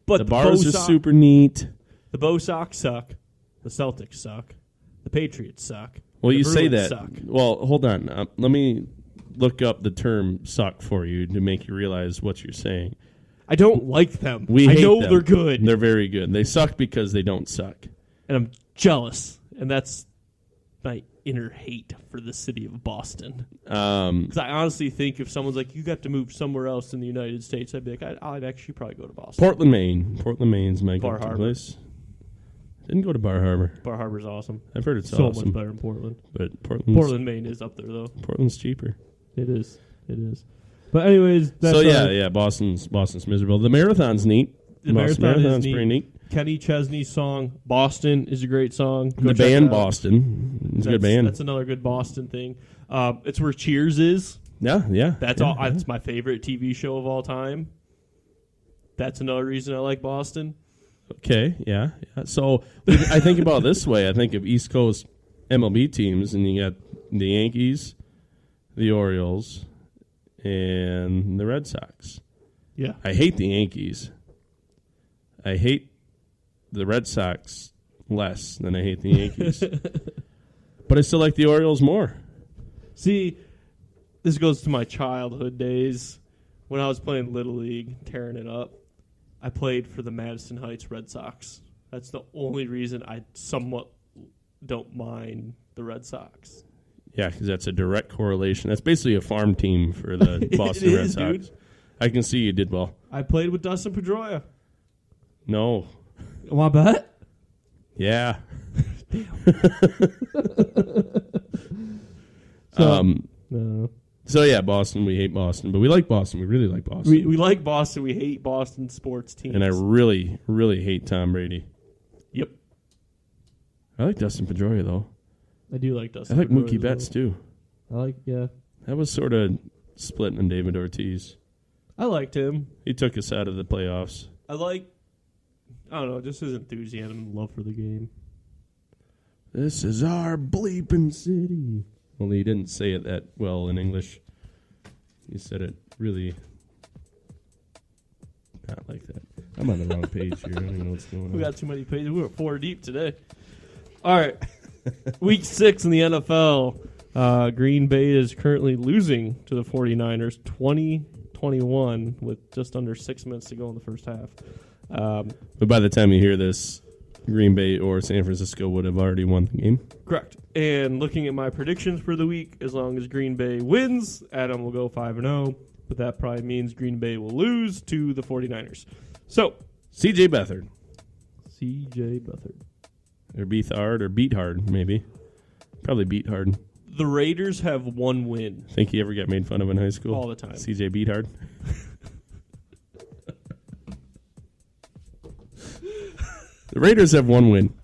[SPEAKER 1] But
[SPEAKER 3] the bars are super neat.
[SPEAKER 1] The Bo Sox suck. The Celtics suck. The Patriots suck.
[SPEAKER 3] Well,
[SPEAKER 1] The
[SPEAKER 3] you say
[SPEAKER 1] Bruins
[SPEAKER 3] that.
[SPEAKER 1] suck.
[SPEAKER 3] Well, hold on. Let me look up the term "suck" for you to make you realize what you're saying.
[SPEAKER 1] I don't like them.
[SPEAKER 3] We
[SPEAKER 1] I
[SPEAKER 3] hate
[SPEAKER 1] know
[SPEAKER 3] them.
[SPEAKER 1] they're good,
[SPEAKER 3] They're very good. They suck because they don't suck.
[SPEAKER 1] and I'm jealous, and that's my inner hate for the city of Boston. Because I honestly think if someone's like, you got to move somewhere else in the United States, I'd be like, I'd actually probably go to Boston.
[SPEAKER 3] Portland, Maine. Portland, Maine's my
[SPEAKER 1] Bar
[SPEAKER 3] go-to
[SPEAKER 1] Harbor.
[SPEAKER 3] place. Didn't go to Bar Harbor.
[SPEAKER 1] Bar Harbor's awesome.
[SPEAKER 3] I've heard it's
[SPEAKER 1] So
[SPEAKER 3] awesome.
[SPEAKER 1] much better than Portland.
[SPEAKER 3] But Portland,
[SPEAKER 1] Maine is up there, though.
[SPEAKER 3] Portland's cheaper.
[SPEAKER 1] It is. But anyways, that's
[SPEAKER 3] Boston's miserable. The marathon's neat.
[SPEAKER 1] The marathon's
[SPEAKER 3] pretty neat.
[SPEAKER 1] Kenny Chesney's song "Boston" is a great song. Go
[SPEAKER 3] The
[SPEAKER 1] check
[SPEAKER 3] band
[SPEAKER 1] it out.
[SPEAKER 3] Boston. It's a good band.
[SPEAKER 1] That's another good Boston thing. It's where Cheers is.
[SPEAKER 3] Yeah.
[SPEAKER 1] That's all. That's my favorite TV show of all time. That's another reason I like Boston.
[SPEAKER 3] Okay, yeah. So I think about it this way. I think of East Coast MLB teams, and you got the Yankees, the Orioles, and the Red Sox.
[SPEAKER 1] Yeah.
[SPEAKER 3] I hate the Yankees. I hate the Red Sox less than I hate the Yankees. But I still like the Orioles more.
[SPEAKER 1] See, this goes to my childhood days when I was playing Little League, tearing it up. I played for the Madison Heights Red Sox. That's the only reason I somewhat don't mind the Red Sox.
[SPEAKER 3] Yeah, because that's a direct correlation. That's basically a farm team for the Boston Red Sox.
[SPEAKER 1] Dude.
[SPEAKER 3] I can see you did well.
[SPEAKER 1] I played with Dustin Pedroia.
[SPEAKER 3] No.
[SPEAKER 1] Want to bet?
[SPEAKER 3] Yeah.
[SPEAKER 1] No.
[SPEAKER 3] So, yeah, Boston. We hate Boston, but we like Boston. We really like Boston.
[SPEAKER 1] We like Boston. We hate Boston sports teams.
[SPEAKER 3] And I really, really hate Tom Brady.
[SPEAKER 1] Yep.
[SPEAKER 3] I like Dustin Pedroia, though.
[SPEAKER 1] I do like Dustin
[SPEAKER 3] I like
[SPEAKER 1] Pedroia
[SPEAKER 3] Mookie
[SPEAKER 1] as well.
[SPEAKER 3] Betts, too.
[SPEAKER 1] Yeah.
[SPEAKER 3] That was sort of split on David Ortiz.
[SPEAKER 1] I liked him.
[SPEAKER 3] He took us out of the playoffs.
[SPEAKER 1] I don't know, just his enthusiasm and love for the game.
[SPEAKER 3] This is our bleeping city. Only he didn't say it that well in English. He said it really not like that. I'm on the wrong page here. I don't even know what's going on.
[SPEAKER 1] We got too many pages. We were 4 deep today. All right. Week 6 in the NFL. Green Bay is currently losing to the 49ers 20-21 with just under 6 minutes to go in the first half.
[SPEAKER 3] But by the time you hear this, Green Bay or San Francisco would have already won the game.
[SPEAKER 1] Correct. And looking at my predictions for the week, as long as Green Bay wins, Adam will go 5-0. But that probably means Green Bay will lose to the 49ers. So,
[SPEAKER 3] C.J. Beathard.
[SPEAKER 1] C.J. Beathard.
[SPEAKER 3] Or Beat Hard, maybe. Probably Beat Hard.
[SPEAKER 1] The Raiders have one win.
[SPEAKER 3] Think he ever got made fun of in high school?
[SPEAKER 1] All the time.
[SPEAKER 3] C.J. Beat Hard. The Raiders have one win.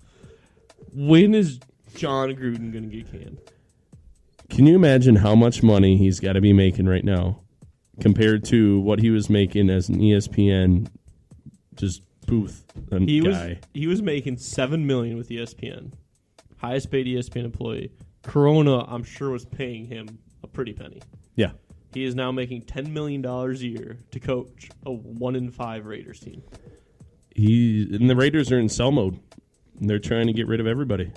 [SPEAKER 1] When is Jon Gruden going to get canned?
[SPEAKER 3] Can you imagine how much money he's got to be making right now compared to what he was making as an ESPN just booth guy?
[SPEAKER 1] He was making $7 million with ESPN. Highest paid ESPN employee. Corona, I'm sure, was paying him a pretty penny.
[SPEAKER 3] Yeah.
[SPEAKER 1] He is now making $10 million a year to coach a 1-5 Raiders team.
[SPEAKER 3] And the Raiders are in sell mode. They're trying to get rid of everybody.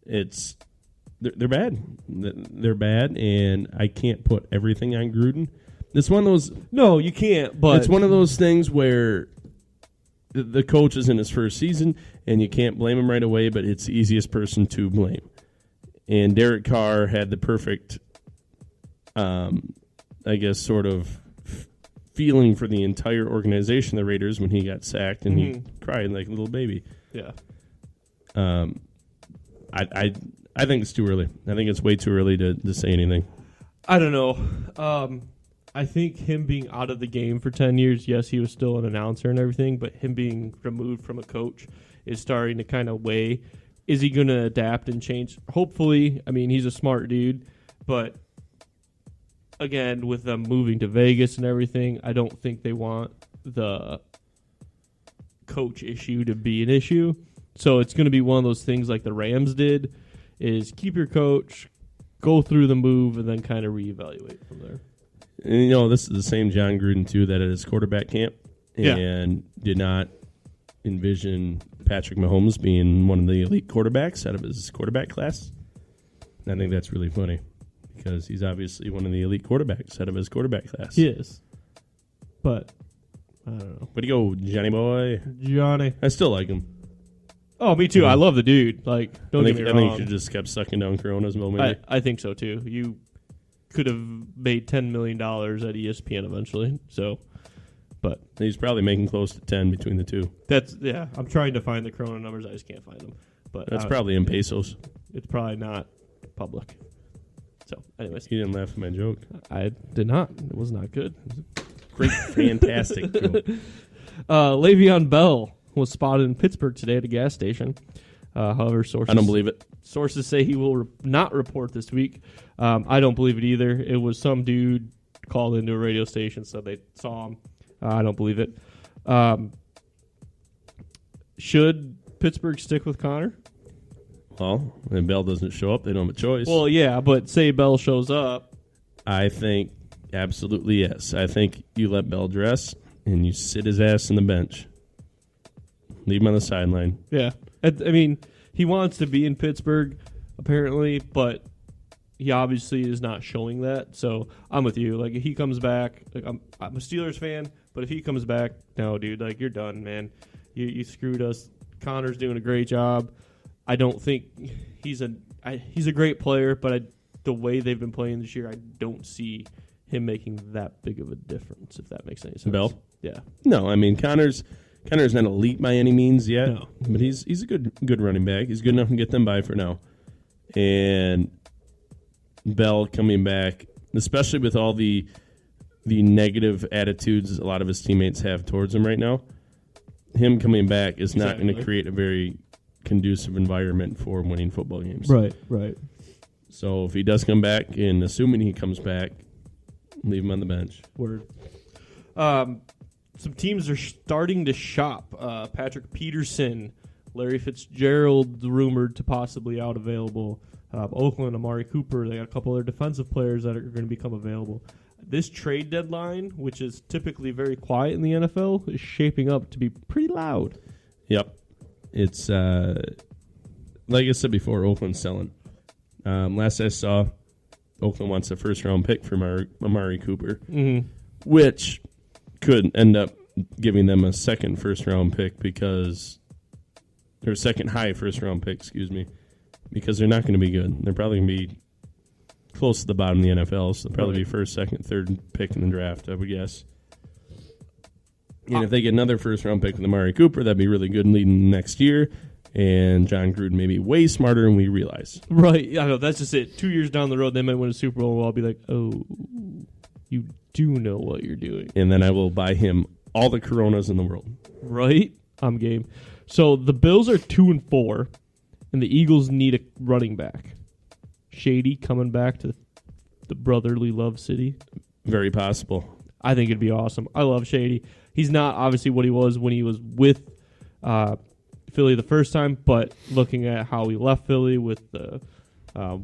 [SPEAKER 3] They're bad. They're bad, and I can't put everything on Gruden. It's one of those.
[SPEAKER 1] No, you can't. But
[SPEAKER 3] it's one of those things where the coach is in his first season, and you can't blame him right away. But it's the easiest person to blame. And Derek Carr had the perfect, I guess, sort of feeling for the entire organization, the Raiders, when he got sacked and he cried like a little baby.
[SPEAKER 1] Yeah.
[SPEAKER 3] I think it's too early. I think it's way too early to say anything.
[SPEAKER 1] I don't know. I think him being out of the game for 10 years, yes, he was still an announcer and everything, but him being removed from a coach is starting to kind of weigh. Is he going to adapt and change? Hopefully. I mean, he's a smart dude, but again, with them moving to Vegas and everything, I don't think they want the coach issue to be an issue. So it's going to be one of those things like the Rams did, is keep your coach, go through the move, and then kind of reevaluate from there.
[SPEAKER 3] And, this is the same Jon Gruden, too, that at his quarterback camp and did not envision Patrick Mahomes being one of the elite quarterbacks out of his quarterback class. And I think that's really funny because he's obviously one of the elite quarterbacks out of his quarterback class.
[SPEAKER 1] He is. But, I don't know.
[SPEAKER 3] Way to go, Johnny boy.
[SPEAKER 1] Johnny.
[SPEAKER 3] I still like him.
[SPEAKER 1] Oh, me too. I love the dude. Like, don't get me wrong.
[SPEAKER 3] I think you just kept sucking down Coronas, maybe.
[SPEAKER 1] I think so, too. You could have made $10 million at ESPN eventually. So, but
[SPEAKER 3] he's probably making close to 10 between the two.
[SPEAKER 1] I'm trying to find the Corona numbers. I just can't find them. But
[SPEAKER 3] that's probably in pesos.
[SPEAKER 1] It's probably not public. So, anyways.
[SPEAKER 3] You didn't laugh at my joke.
[SPEAKER 1] I did not. It was not good.
[SPEAKER 3] Great, fantastic joke.
[SPEAKER 1] Le'Veon Bell was spotted in Pittsburgh today at a gas station. However,
[SPEAKER 3] I don't believe it.
[SPEAKER 1] Sources say he will not report this week. I don't believe it either. It was some dude called into a radio station, so they saw him. I don't believe it. Should Pittsburgh stick with Connor?
[SPEAKER 3] Well, when Bell doesn't show up, they don't have a choice.
[SPEAKER 1] Well, yeah, but say Bell shows up.
[SPEAKER 3] I think absolutely yes. I think you let Bell dress and you sit his ass on the bench. Leave him on the sideline.
[SPEAKER 1] Yeah. I mean, he wants to be in Pittsburgh, apparently, but he obviously is not showing that. So I'm with you. Like, if he comes back, like I'm a Steelers fan, but if he comes back, no, dude, like, you're done, man. You screwed us. Connor's doing a great job. I don't think he's a great player, but the way they've been playing this year, I don't see him making that big of a difference, if that makes any sense.
[SPEAKER 3] Bell?
[SPEAKER 1] Yeah.
[SPEAKER 3] No, I mean, Connor's not elite by any means yet,
[SPEAKER 1] no.
[SPEAKER 3] But he's a good running back. He's good enough to get them by for now. And Bell coming back, especially with all the negative attitudes a lot of his teammates have towards him right now, him coming back is not going to create a very conducive environment for winning football games.
[SPEAKER 1] Right.
[SPEAKER 3] So if he does come back, and assuming he comes back, leave him on the bench.
[SPEAKER 1] Word. Some teams are starting to shop. Patrick Peterson, Larry Fitzgerald rumored to possibly out available. Oakland, Amari Cooper. They got a couple other defensive players that are going to become available. This trade deadline, which is typically very quiet in the NFL, is shaping up to be pretty loud.
[SPEAKER 3] Yep. It's, like I said before, Oakland's selling. Last I saw, Oakland wants a first-round pick for Amari Cooper, which could end up giving them a second first-round pick or second high first-round pick, because they're not going to be good. They're probably going to be close to the bottom of the NFL, so they'll probably be first, second, third pick in the draft, I would guess. And if they get another first-round pick with Amari Cooper, that'd be really good leading next year. And Jon Gruden may be way smarter than we realize.
[SPEAKER 1] Right. I know. That's just it. 2 years down the road, they might win a Super Bowl, and I'll be like, oh, you do know what you're doing.
[SPEAKER 3] And then I will buy him all the Coronas in the world.
[SPEAKER 1] Right? I'm game. So the Bills are 2-4, and the Eagles need a running back. Shady coming back to the brotherly love city.
[SPEAKER 3] Very possible.
[SPEAKER 1] I think it'd be awesome. I love Shady. He's not obviously what he was when he was with Philly the first time, but looking at how he left Philly with the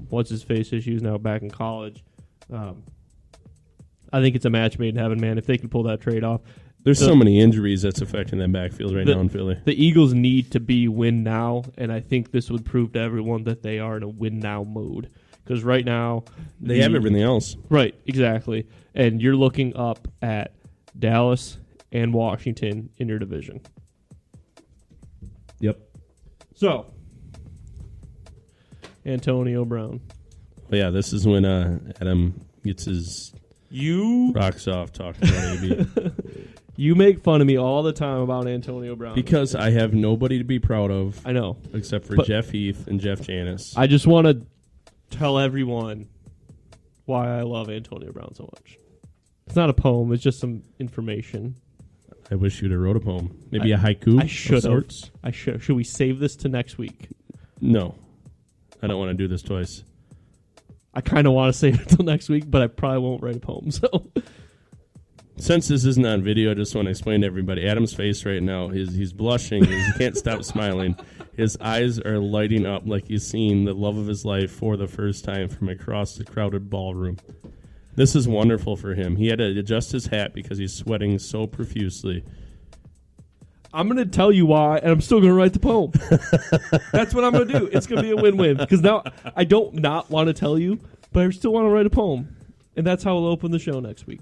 [SPEAKER 1] what's-his-face issues now back in college, I think it's a match made in heaven, man, if they can pull that trade off.
[SPEAKER 3] There's so many injuries that's affecting that backfield right now in Philly.
[SPEAKER 1] The Eagles need to be win now, and I think this would prove to everyone that they are in a win now mode. Because right now...
[SPEAKER 3] They have everything else.
[SPEAKER 1] Right, exactly. And you're looking up at Dallas and Washington in your division.
[SPEAKER 3] Yep.
[SPEAKER 1] So, Antonio Brown.
[SPEAKER 3] Well, yeah, this is when Adam gets his rocks off talking about AB.
[SPEAKER 1] You make fun of me all the time about Antonio Brown.
[SPEAKER 3] Because I have nobody to be proud of.
[SPEAKER 1] I know.
[SPEAKER 3] Except for Jeff Heath and Jeff Janis.
[SPEAKER 1] I just want to tell everyone why I love Antonio Brown so much. It's not a poem. It's just some information.
[SPEAKER 3] I wish you'd have wrote a poem. Maybe a haiku.
[SPEAKER 1] I should have. I should. Should we save this to next week?
[SPEAKER 3] No. I don't want to do this twice.
[SPEAKER 1] I kind of want to save it till next week, but I probably won't write a poem. So,
[SPEAKER 3] since this isn't on video, I just want to explain to everybody. Adam's face right now, he's blushing. He can't stop smiling. His eyes are lighting up like he's seeing the love of his life for the first time from across the crowded ballroom. This is wonderful for him. He had to adjust his hat because he's sweating so profusely.
[SPEAKER 1] I'm going to tell you why, and I'm still going to write the poem. That's what I'm going to do. It's going to be a win-win. Because now I don't not want to tell you, but I still want to write a poem. And that's how we'll open the show next week.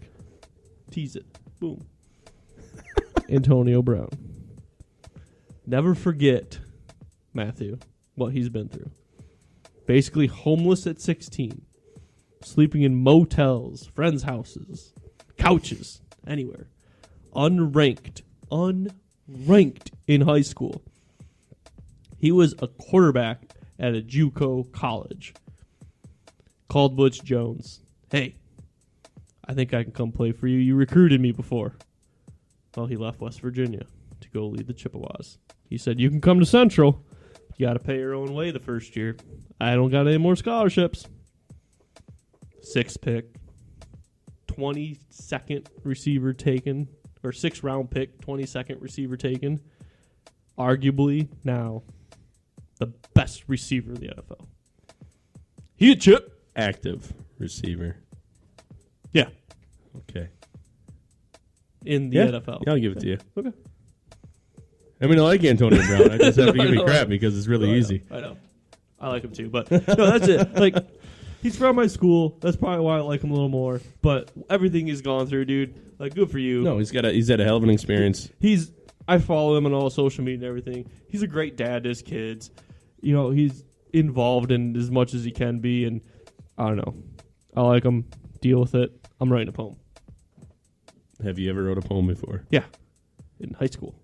[SPEAKER 1] Tease it. Boom. Antonio Brown. Never forget, Matthew, what he's been through. Basically homeless at 16. Sleeping in motels, friends' houses, couches, anywhere. Unranked in high school. He was a quarterback at a JUCO college. Called Butch Jones. Hey, I think I can come play for you. You recruited me before. Well, he left West Virginia to go lead the Chippewas. He said, you can come to Central. You got to pay your own way the first year. I don't got any more scholarships. 6th pick. 22nd receiver taken. Or 6th round pick, 22nd receiver taken. Arguably now the best receiver in the NFL. He a chip.
[SPEAKER 3] Active receiver.
[SPEAKER 1] Yeah.
[SPEAKER 3] Okay.
[SPEAKER 1] In the NFL.
[SPEAKER 3] Yeah, I'll give it to you.
[SPEAKER 1] Okay.
[SPEAKER 3] I mean, I like Antonio Brown. I just have to give me crap because it's really easy.
[SPEAKER 1] I know. I like him too. But no, that's it. Like, he's from my school. That's probably why I like him a little more. But everything he's gone through, dude, like, good for you.
[SPEAKER 3] No, he's had a hell of an experience.
[SPEAKER 1] I follow him on all social media and everything. He's a great dad to his kids. You know, he's involved in as much as he can be, and I don't know. I like him. Deal with it. I'm writing a poem.
[SPEAKER 3] Have you ever wrote a poem before?
[SPEAKER 1] Yeah. In high school.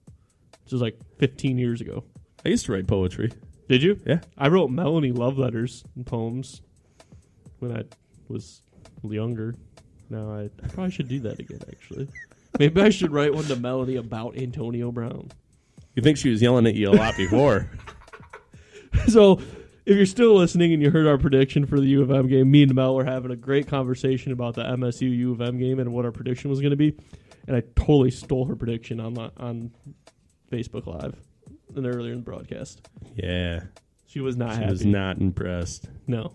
[SPEAKER 1] Which was like 15 years ago.
[SPEAKER 3] I used to write poetry.
[SPEAKER 1] Did you?
[SPEAKER 3] Yeah.
[SPEAKER 1] I wrote Melanie love letters and poems when I was younger. Now I probably should do that again, actually. Maybe I should write one to Melanie about Antonio Brown.
[SPEAKER 3] You think she was yelling at you a lot before.
[SPEAKER 1] So, if you're still listening and you heard our prediction for the U of M game, me and Mel were having a great conversation about the MSU U of M game and what our prediction was going to be. And I totally stole her prediction on Facebook Live earlier in the broadcast.
[SPEAKER 3] Yeah.
[SPEAKER 1] She was not happy.
[SPEAKER 3] She was not impressed.
[SPEAKER 1] No.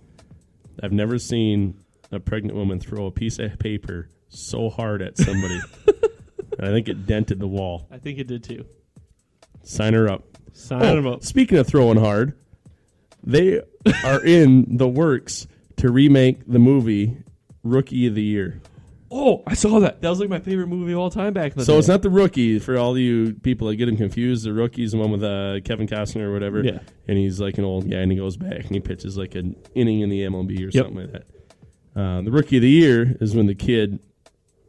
[SPEAKER 3] I've never seen a pregnant woman throw a piece of paper so hard at somebody. And I think it dented the wall.
[SPEAKER 1] I think it did too.
[SPEAKER 3] Sign her up.
[SPEAKER 1] Sign them up.
[SPEAKER 3] Speaking of throwing hard, they are in the works to remake the movie Rookie of the Year.
[SPEAKER 1] Oh, I saw that. That was like my favorite movie of all time back in the day.
[SPEAKER 3] So it's not The Rookie, for all you people that get him confused. The Rookie's the one with Kevin Costner or whatever.
[SPEAKER 1] Yeah.
[SPEAKER 3] And he's like an old guy, and he goes back, and he pitches like an inning in the MLB or something like that. The Rookie of the Year is when the kid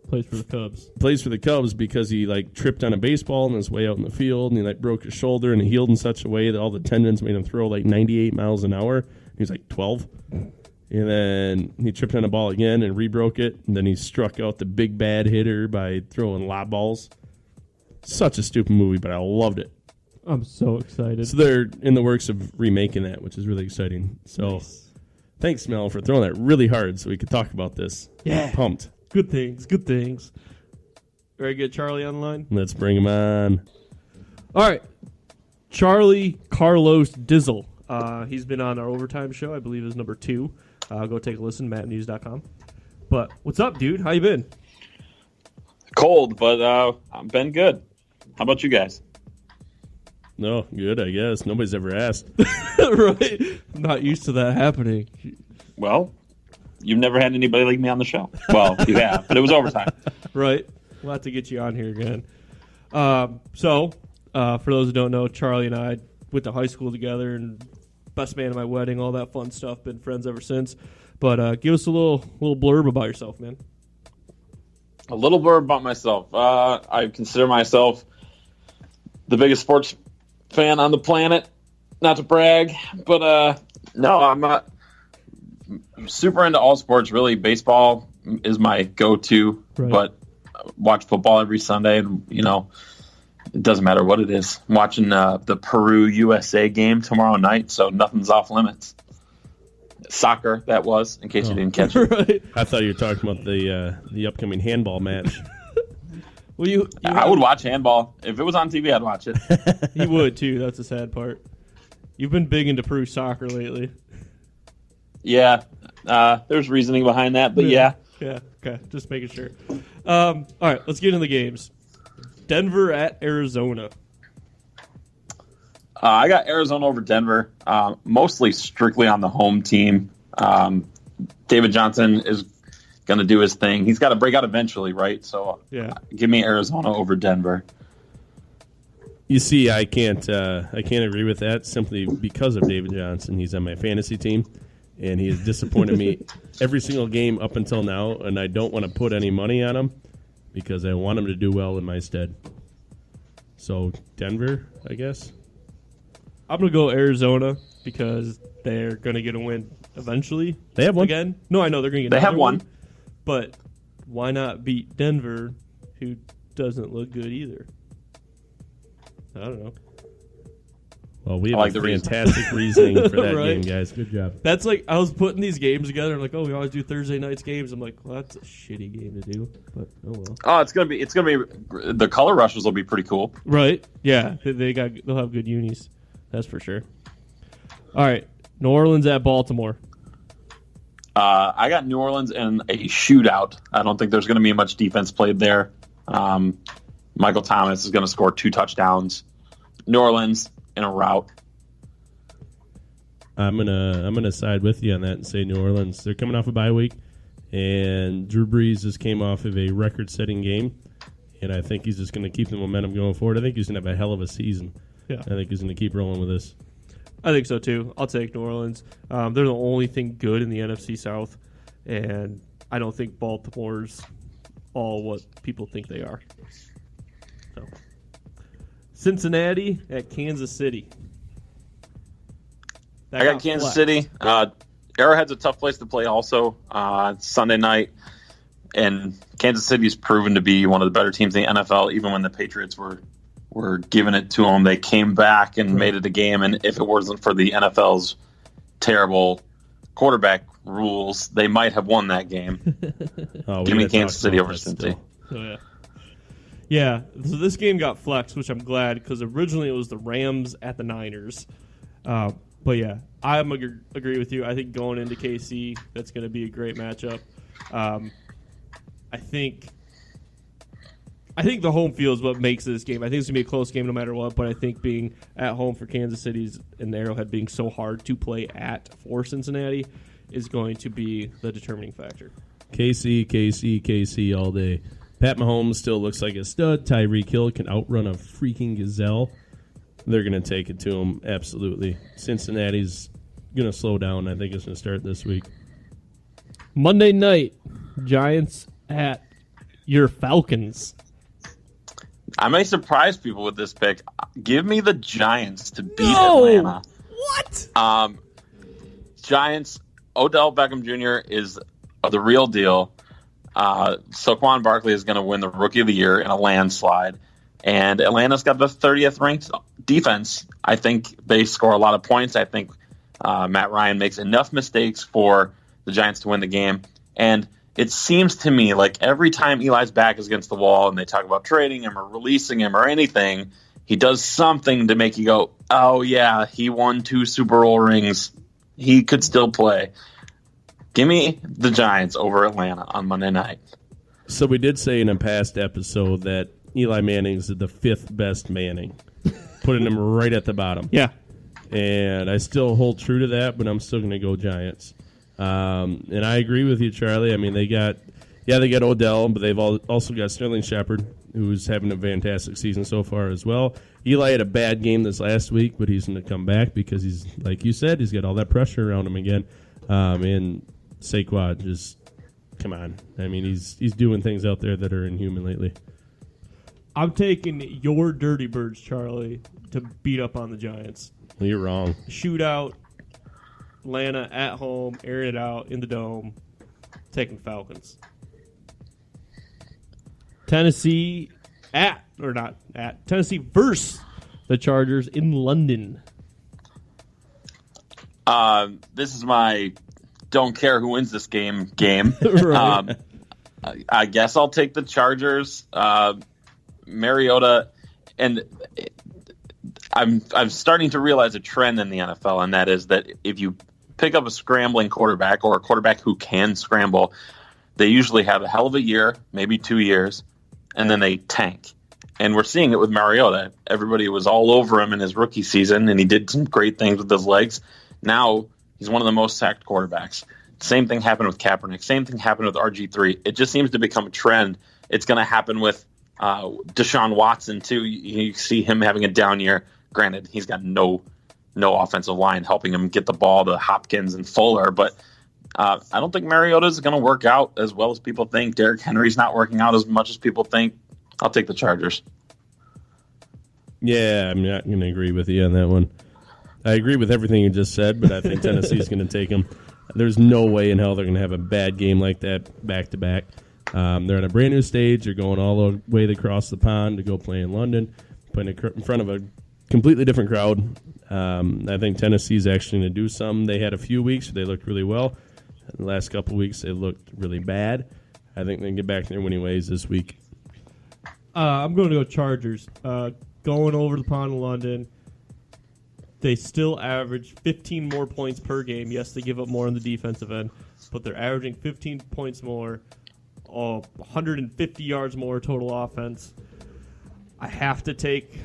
[SPEAKER 1] plays for the Cubs.
[SPEAKER 3] Plays for the Cubs because he like tripped on a baseball on his way out in the field, and he like broke his shoulder, and he healed in such a way that all the tendons made him throw like 98 miles an hour. He was like 12. And then he tripped on a ball again and rebroke it. And then he struck out the big bad hitter by throwing lob balls. Such a stupid movie, but I loved it.
[SPEAKER 1] I'm so excited.
[SPEAKER 3] So they're in the works of remaking that, which is really exciting. So
[SPEAKER 1] nice. Thanks,
[SPEAKER 3] Mel, for throwing that really hard so we could talk about this.
[SPEAKER 1] Yeah.
[SPEAKER 3] Pumped.
[SPEAKER 1] Good things. Good things. Very good. Charlie on the line?
[SPEAKER 3] Let's bring him on.
[SPEAKER 1] All right. Charlie Carlos Dizzle. He's been on our overtime show. I believe is number 2. Go take a listen, mattnews.com. But what's up, dude? How you been?
[SPEAKER 4] Cold, but I've been good. How about you guys?
[SPEAKER 3] No, good, I guess. Nobody's ever asked.
[SPEAKER 1] Right? I'm not used to that happening.
[SPEAKER 4] Well, you've never had anybody like me on the show. Well, you have, but it was overtime.
[SPEAKER 1] Right. We'll have to get you on here again. So, for those who don't know, Charlie and I went to high school together and best man at my wedding, all that fun stuff. Been friends ever since. But give us a little blurb about yourself, man.
[SPEAKER 4] A little blurb about myself. I consider myself the biggest sports fan on the planet. Not to brag, but no, I'm super into all sports. Really, baseball is my go-to. Right. But I watch football every Sunday, and it doesn't matter what it is. I'm watching the Peru-USA game tomorrow night, so nothing's off limits. Soccer, that was, in case you didn't catch it.
[SPEAKER 1] Right.
[SPEAKER 3] I thought you were talking about the upcoming handball match.
[SPEAKER 1] Well,
[SPEAKER 4] I would watch handball. If it was on TV, I'd watch it.
[SPEAKER 1] You would, too. That's the sad part. You've been big into Peru soccer lately.
[SPEAKER 4] Yeah. There's reasoning behind that, but yeah.
[SPEAKER 1] Yeah, okay. Just making sure. All right, let's get into the games. Denver at Arizona.
[SPEAKER 4] I got Arizona over Denver, mostly strictly on the home team. David Johnson is going to do his thing. He's got to break out eventually, right? So give me Arizona over Denver.
[SPEAKER 3] You see, I can't agree with that simply because of David Johnson. He's on my fantasy team, and he has disappointed me every single game up until now, and I don't want to put any money on him because I want him to do well in my stead. So, Denver, I guess.
[SPEAKER 1] I'm going to go Arizona because they're going to get a win eventually.
[SPEAKER 3] They have one.
[SPEAKER 1] Again. No, I know they're going to get
[SPEAKER 4] They have one.
[SPEAKER 1] But why not beat Denver, who doesn't look good either? I don't know.
[SPEAKER 3] Well, we have a fantastic reasoning for that
[SPEAKER 1] right?
[SPEAKER 3] game, guys. Good job.
[SPEAKER 1] That's like, I was putting these games together. I'm like, we always do Thursday nights games. I'm like, well, that's a shitty game to do. But oh well.
[SPEAKER 4] Oh, it's gonna be the color rushes will be pretty cool.
[SPEAKER 1] Right? Yeah, they'll have good unis. That's for sure. All right, New Orleans at Baltimore.
[SPEAKER 4] I got New Orleans in a shootout. I don't think there's going to be much defense played there. Michael Thomas is going to score 2 touchdowns. New Orleans in a rout.
[SPEAKER 3] I'm gonna side with you on that and say New Orleans. They're coming off a bye week, and Drew Brees just came off of a record-setting game, and I think he's just going to keep the momentum going forward. I think he's going to have a hell of a season.
[SPEAKER 1] Yeah,
[SPEAKER 3] I think he's going to keep rolling with this.
[SPEAKER 1] I think so too. I'll take New Orleans. They're the only thing good in the NFC South, and I don't think Baltimore's all what people think they are. So, Cincinnati at Kansas City.
[SPEAKER 4] I got Kansas City. Arrowhead's a tough place to play also. Sunday night. And Kansas City's proven to be one of the better teams in the NFL, even when the Patriots were giving it to them. They came back and made it a game, and if it wasn't for the NFL's terrible quarterback rules, they might have won that game. Give me Kansas City over Cincy.
[SPEAKER 1] Oh, yeah. Yeah, so this game got flexed, which I'm glad, because originally it was the Rams at the Niners. But yeah, I'm agree with you. I think going into KC, that's going to be a great matchup. I think the home field is what makes this game. I think it's going to be a close game no matter what, but I think being at home for Kansas City's and Arrowhead being so hard to play at for Cincinnati is going to be the determining factor.
[SPEAKER 3] KC all day. Pat Mahomes still looks like a stud. Tyreek Hill can outrun a freaking gazelle. They're going to take it to him, absolutely. Cincinnati's going to slow down. I think it's going to start this week.
[SPEAKER 1] Monday night, Giants at your Falcons.
[SPEAKER 4] I may surprise people with this pick. Give me the Giants to beat Atlanta.
[SPEAKER 1] What?
[SPEAKER 4] Giants, Odell Beckham Jr. is the real deal. Saquon Barkley is going to win the Rookie of the Year in a landslide. And Atlanta's got the 30th ranked defense. I think they score a lot of points. I think Matt Ryan makes enough mistakes for the Giants to win the game. And it seems to me like every time Eli's back is against the wall and they talk about trading him or releasing him or anything, he does something to make you go, oh, yeah, he won 2 Super Bowl rings. He could still play. Give me the Giants over Atlanta on Monday night.
[SPEAKER 3] So we did say in a past episode that Eli Manning's the 5th best Manning, putting him right at the bottom.
[SPEAKER 1] Yeah.
[SPEAKER 3] And I still hold true to that, but I'm still going to go Giants. And I agree with you, Charlie. I mean, they got Odell, but they've also got Sterling Shepard, who's having a fantastic season so far as well. Eli had a bad game this last week, but he's going to come back because he's, like you said, he's got all that pressure around him again. And Saquon just, come on. I mean, he's doing things out there that are inhuman lately.
[SPEAKER 1] I'm taking your Dirty Birds, Charlie, to beat up on the Giants.
[SPEAKER 3] Well, you're wrong.
[SPEAKER 1] Shootout, Atlanta at home, airing it out in the dome, taking Falcons. Tennessee Tennessee versus the Chargers in London.
[SPEAKER 4] This is my don't care who wins this game.
[SPEAKER 1] Right.
[SPEAKER 4] I guess I'll take the Chargers. Mariota, and I'm starting to realize a trend in the NFL, and that is that if you pick up a scrambling quarterback or a quarterback who can scramble, they usually have a hell of a year, maybe 2 years, and then they tank. And we're seeing it with Mariota. Everybody was all over him in his rookie season, and he did some great things with his legs. Now he's one of the most sacked quarterbacks. Same thing happened with Kaepernick. Same thing happened with RG3. It just seems to become a trend. It's going to happen with Deshaun Watson, too. You see him having a down year. Granted, he's got no offensive line helping him get the ball to Hopkins and Fuller, but I don't think Mariota is going to work out as well as people think. Derrick Henry's not working out as much as people think. I'll take the Chargers.
[SPEAKER 3] Yeah, I'm not going to agree with you on that one. I agree with everything you just said, but I think Tennessee's going to take them. There's no way in hell they're going to have a bad game like that back-to-back. They're on a brand-new stage. They're going all the way across the pond to go play in London, playing in front of a completely different crowd. I think Tennessee's actually going to do some. They had a few weeks where they looked really well. The last couple of weeks, they looked really bad. I think they can get back to their winning ways this week.
[SPEAKER 1] I'm going to go Chargers. Going over the pond in London, they still average 15 more points per game. Yes, they give up more on the defensive end, but they're averaging 15 points more, 150 yards more total offense. I have to take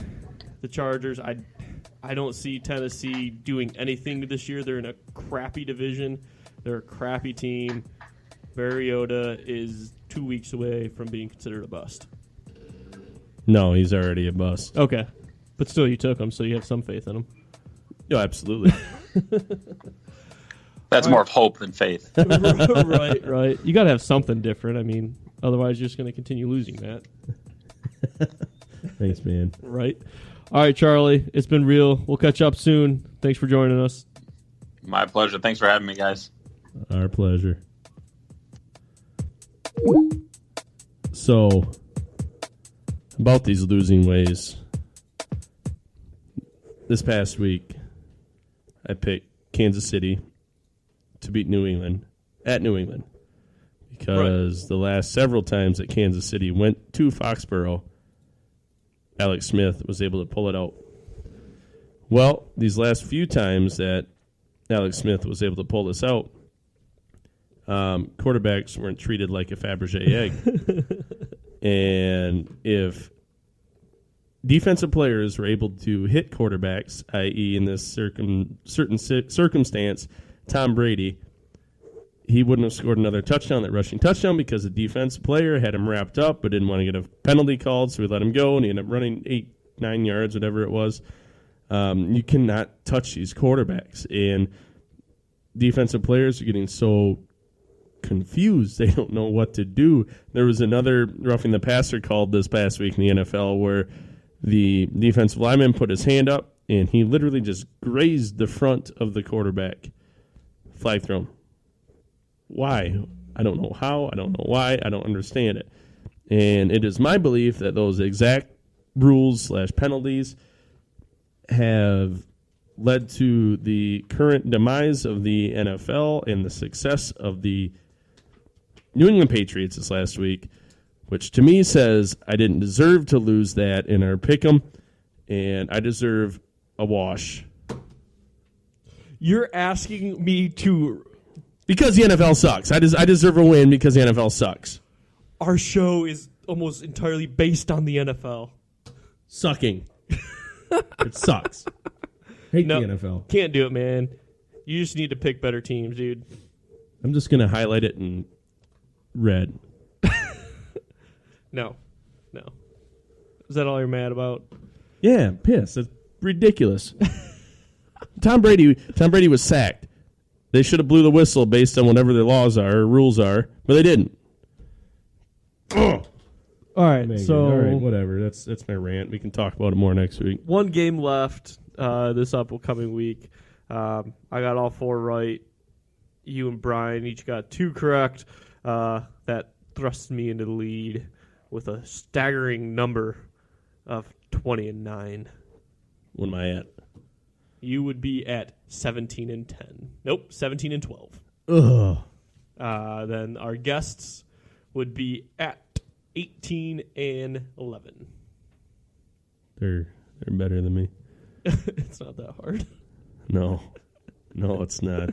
[SPEAKER 1] the Chargers. I don't see Tennessee doing anything this year. They're in a crappy division. They're a crappy team. Mariota is 2 weeks away from being considered a bust.
[SPEAKER 3] No, he's already a bust.
[SPEAKER 1] Okay. But still, you took him, so you have some faith in him.
[SPEAKER 3] No, absolutely.
[SPEAKER 4] That's more of hope than faith.
[SPEAKER 1] Right. You got to have something different. I mean, otherwise you're just going to continue losing, Matt.
[SPEAKER 3] Thanks, man.
[SPEAKER 1] Right. All right, Charlie. It's been real. We'll catch up soon. Thanks for joining us.
[SPEAKER 4] My pleasure. Thanks for having me, guys.
[SPEAKER 3] Our pleasure. So, about these losing ways. This past week, I picked Kansas City to beat New England at New England because the last several times that Kansas City went to Foxborough, Alex Smith was able to pull it out. Well, these last few times that Alex Smith was able to pull this out, quarterbacks weren't treated like a Fabergé egg. And if defensive players were able to hit quarterbacks, i.e. in this certain circumstance, Tom Brady, he wouldn't have scored another touchdown, that rushing touchdown, because the defensive player had him wrapped up but didn't want to get a penalty called, so he let him go, and he ended up running 8-9 yards, whatever it was. You cannot touch these quarterbacks, and defensive players are getting so confused. They don't know what to do. There was another roughing the passer called this past week in the NFL where the defensive lineman put his hand up, and he literally just grazed the front of the quarterback. Flag thrown. Why? I don't know how. I don't know why. I don't understand it. And it is my belief that those exact rules/penalties have led to the current demise of the NFL and the success of the New England Patriots this last week, which to me says I didn't deserve to lose that in our pick'em, and I deserve a wash.
[SPEAKER 1] You're asking me to...
[SPEAKER 3] Because the NFL sucks. I deserve a win because the NFL sucks.
[SPEAKER 1] Our show is almost entirely based on the NFL.
[SPEAKER 3] Sucking. It sucks. Hate the NFL.
[SPEAKER 1] Can't do it, man. You just need to pick better teams, dude.
[SPEAKER 3] I'm just going to highlight it in red.
[SPEAKER 1] No. Is that all you're mad about?
[SPEAKER 3] Yeah, pissed. It's ridiculous. Tom Brady was sacked. They should have blew the whistle based on whatever their laws are or rules are, but they didn't.
[SPEAKER 1] All right,
[SPEAKER 3] all right, whatever. That's my rant. We can talk about it more next week.
[SPEAKER 1] One game left this upcoming week. I got all 4 right. You and Brian each got 2 correct. That thrust me into the lead with a staggering number of 20-9.
[SPEAKER 3] What am I at?
[SPEAKER 1] You would be at 17-10. Nope, 17-12.
[SPEAKER 3] Ugh.
[SPEAKER 1] Then our guests would be at 18-11.
[SPEAKER 3] They're better than me.
[SPEAKER 1] It's not that hard.
[SPEAKER 3] No, it's not.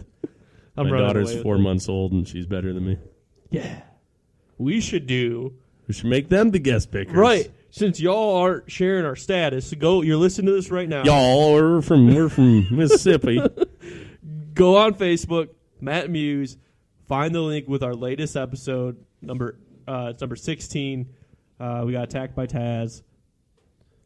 [SPEAKER 3] My daughter's 4 months old, and she's better than me.
[SPEAKER 1] Yeah. We should make
[SPEAKER 3] them the guest pickers.
[SPEAKER 1] Right. since y'all aren't sharing our status, you're listening to this right now.
[SPEAKER 3] Y'all, we're from Mississippi.
[SPEAKER 1] Go on Facebook, Matt Musz, find the link with our latest episode, it's number 16. We got attacked by Taz.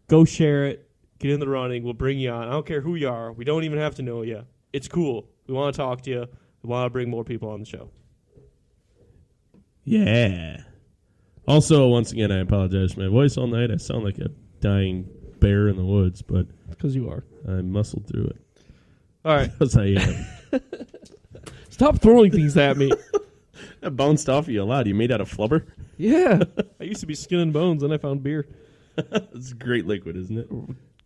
[SPEAKER 1] Go share it. Get in the running. We'll bring you on. I don't care who you are. We don't even have to know you. It's cool. We want to talk to you. We want to bring more people on the show.
[SPEAKER 3] Yeah. Also, once again, I apologize for my voice all night. I sound like a dying bear in the woods, but
[SPEAKER 1] Because you are.
[SPEAKER 3] I muscled through it.
[SPEAKER 1] All right.
[SPEAKER 3] Because I am.
[SPEAKER 1] Stop throwing things at me.
[SPEAKER 3] That bounced off of you a lot. You made out of flubber?
[SPEAKER 1] Yeah. I used to be skin and bones, then I found beer.
[SPEAKER 3] It's a great liquid, isn't it?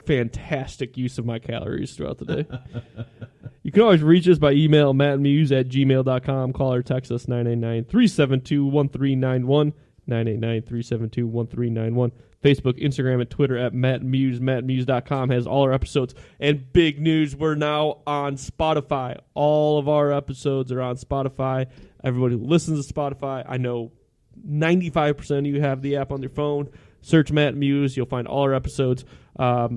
[SPEAKER 1] Fantastic use of my calories throughout the day. You can always reach us by email, mattmuse@gmail.com. Call or text us 989-372-1391. 989-372-1391. Facebook, Instagram, and Twitter at mattmuse. Mattmuse.com has all our episodes. And big news, we're now on Spotify. All of our episodes are on Spotify. Everybody who listens to Spotify, I know 95% of you have the app on your phone. Search Matt Musz. You'll find all our episodes. Our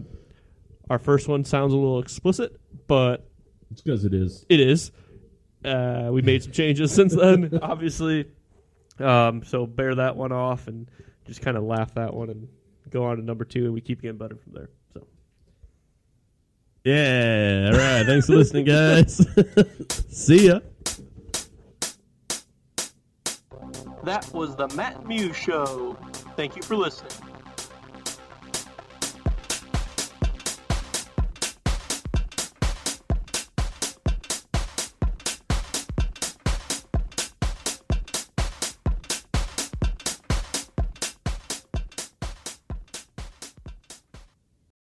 [SPEAKER 1] first one sounds a little explicit, but
[SPEAKER 3] It's because it is.
[SPEAKER 1] it is. We made some changes since then, obviously. So bear that one off and just kind of laugh that one and go on to number 2, and we keep getting better from there. So,
[SPEAKER 3] Yeah. All right. Thanks for listening, guys. See ya.
[SPEAKER 2] That was the Matt Musz Show. Thank you for listening.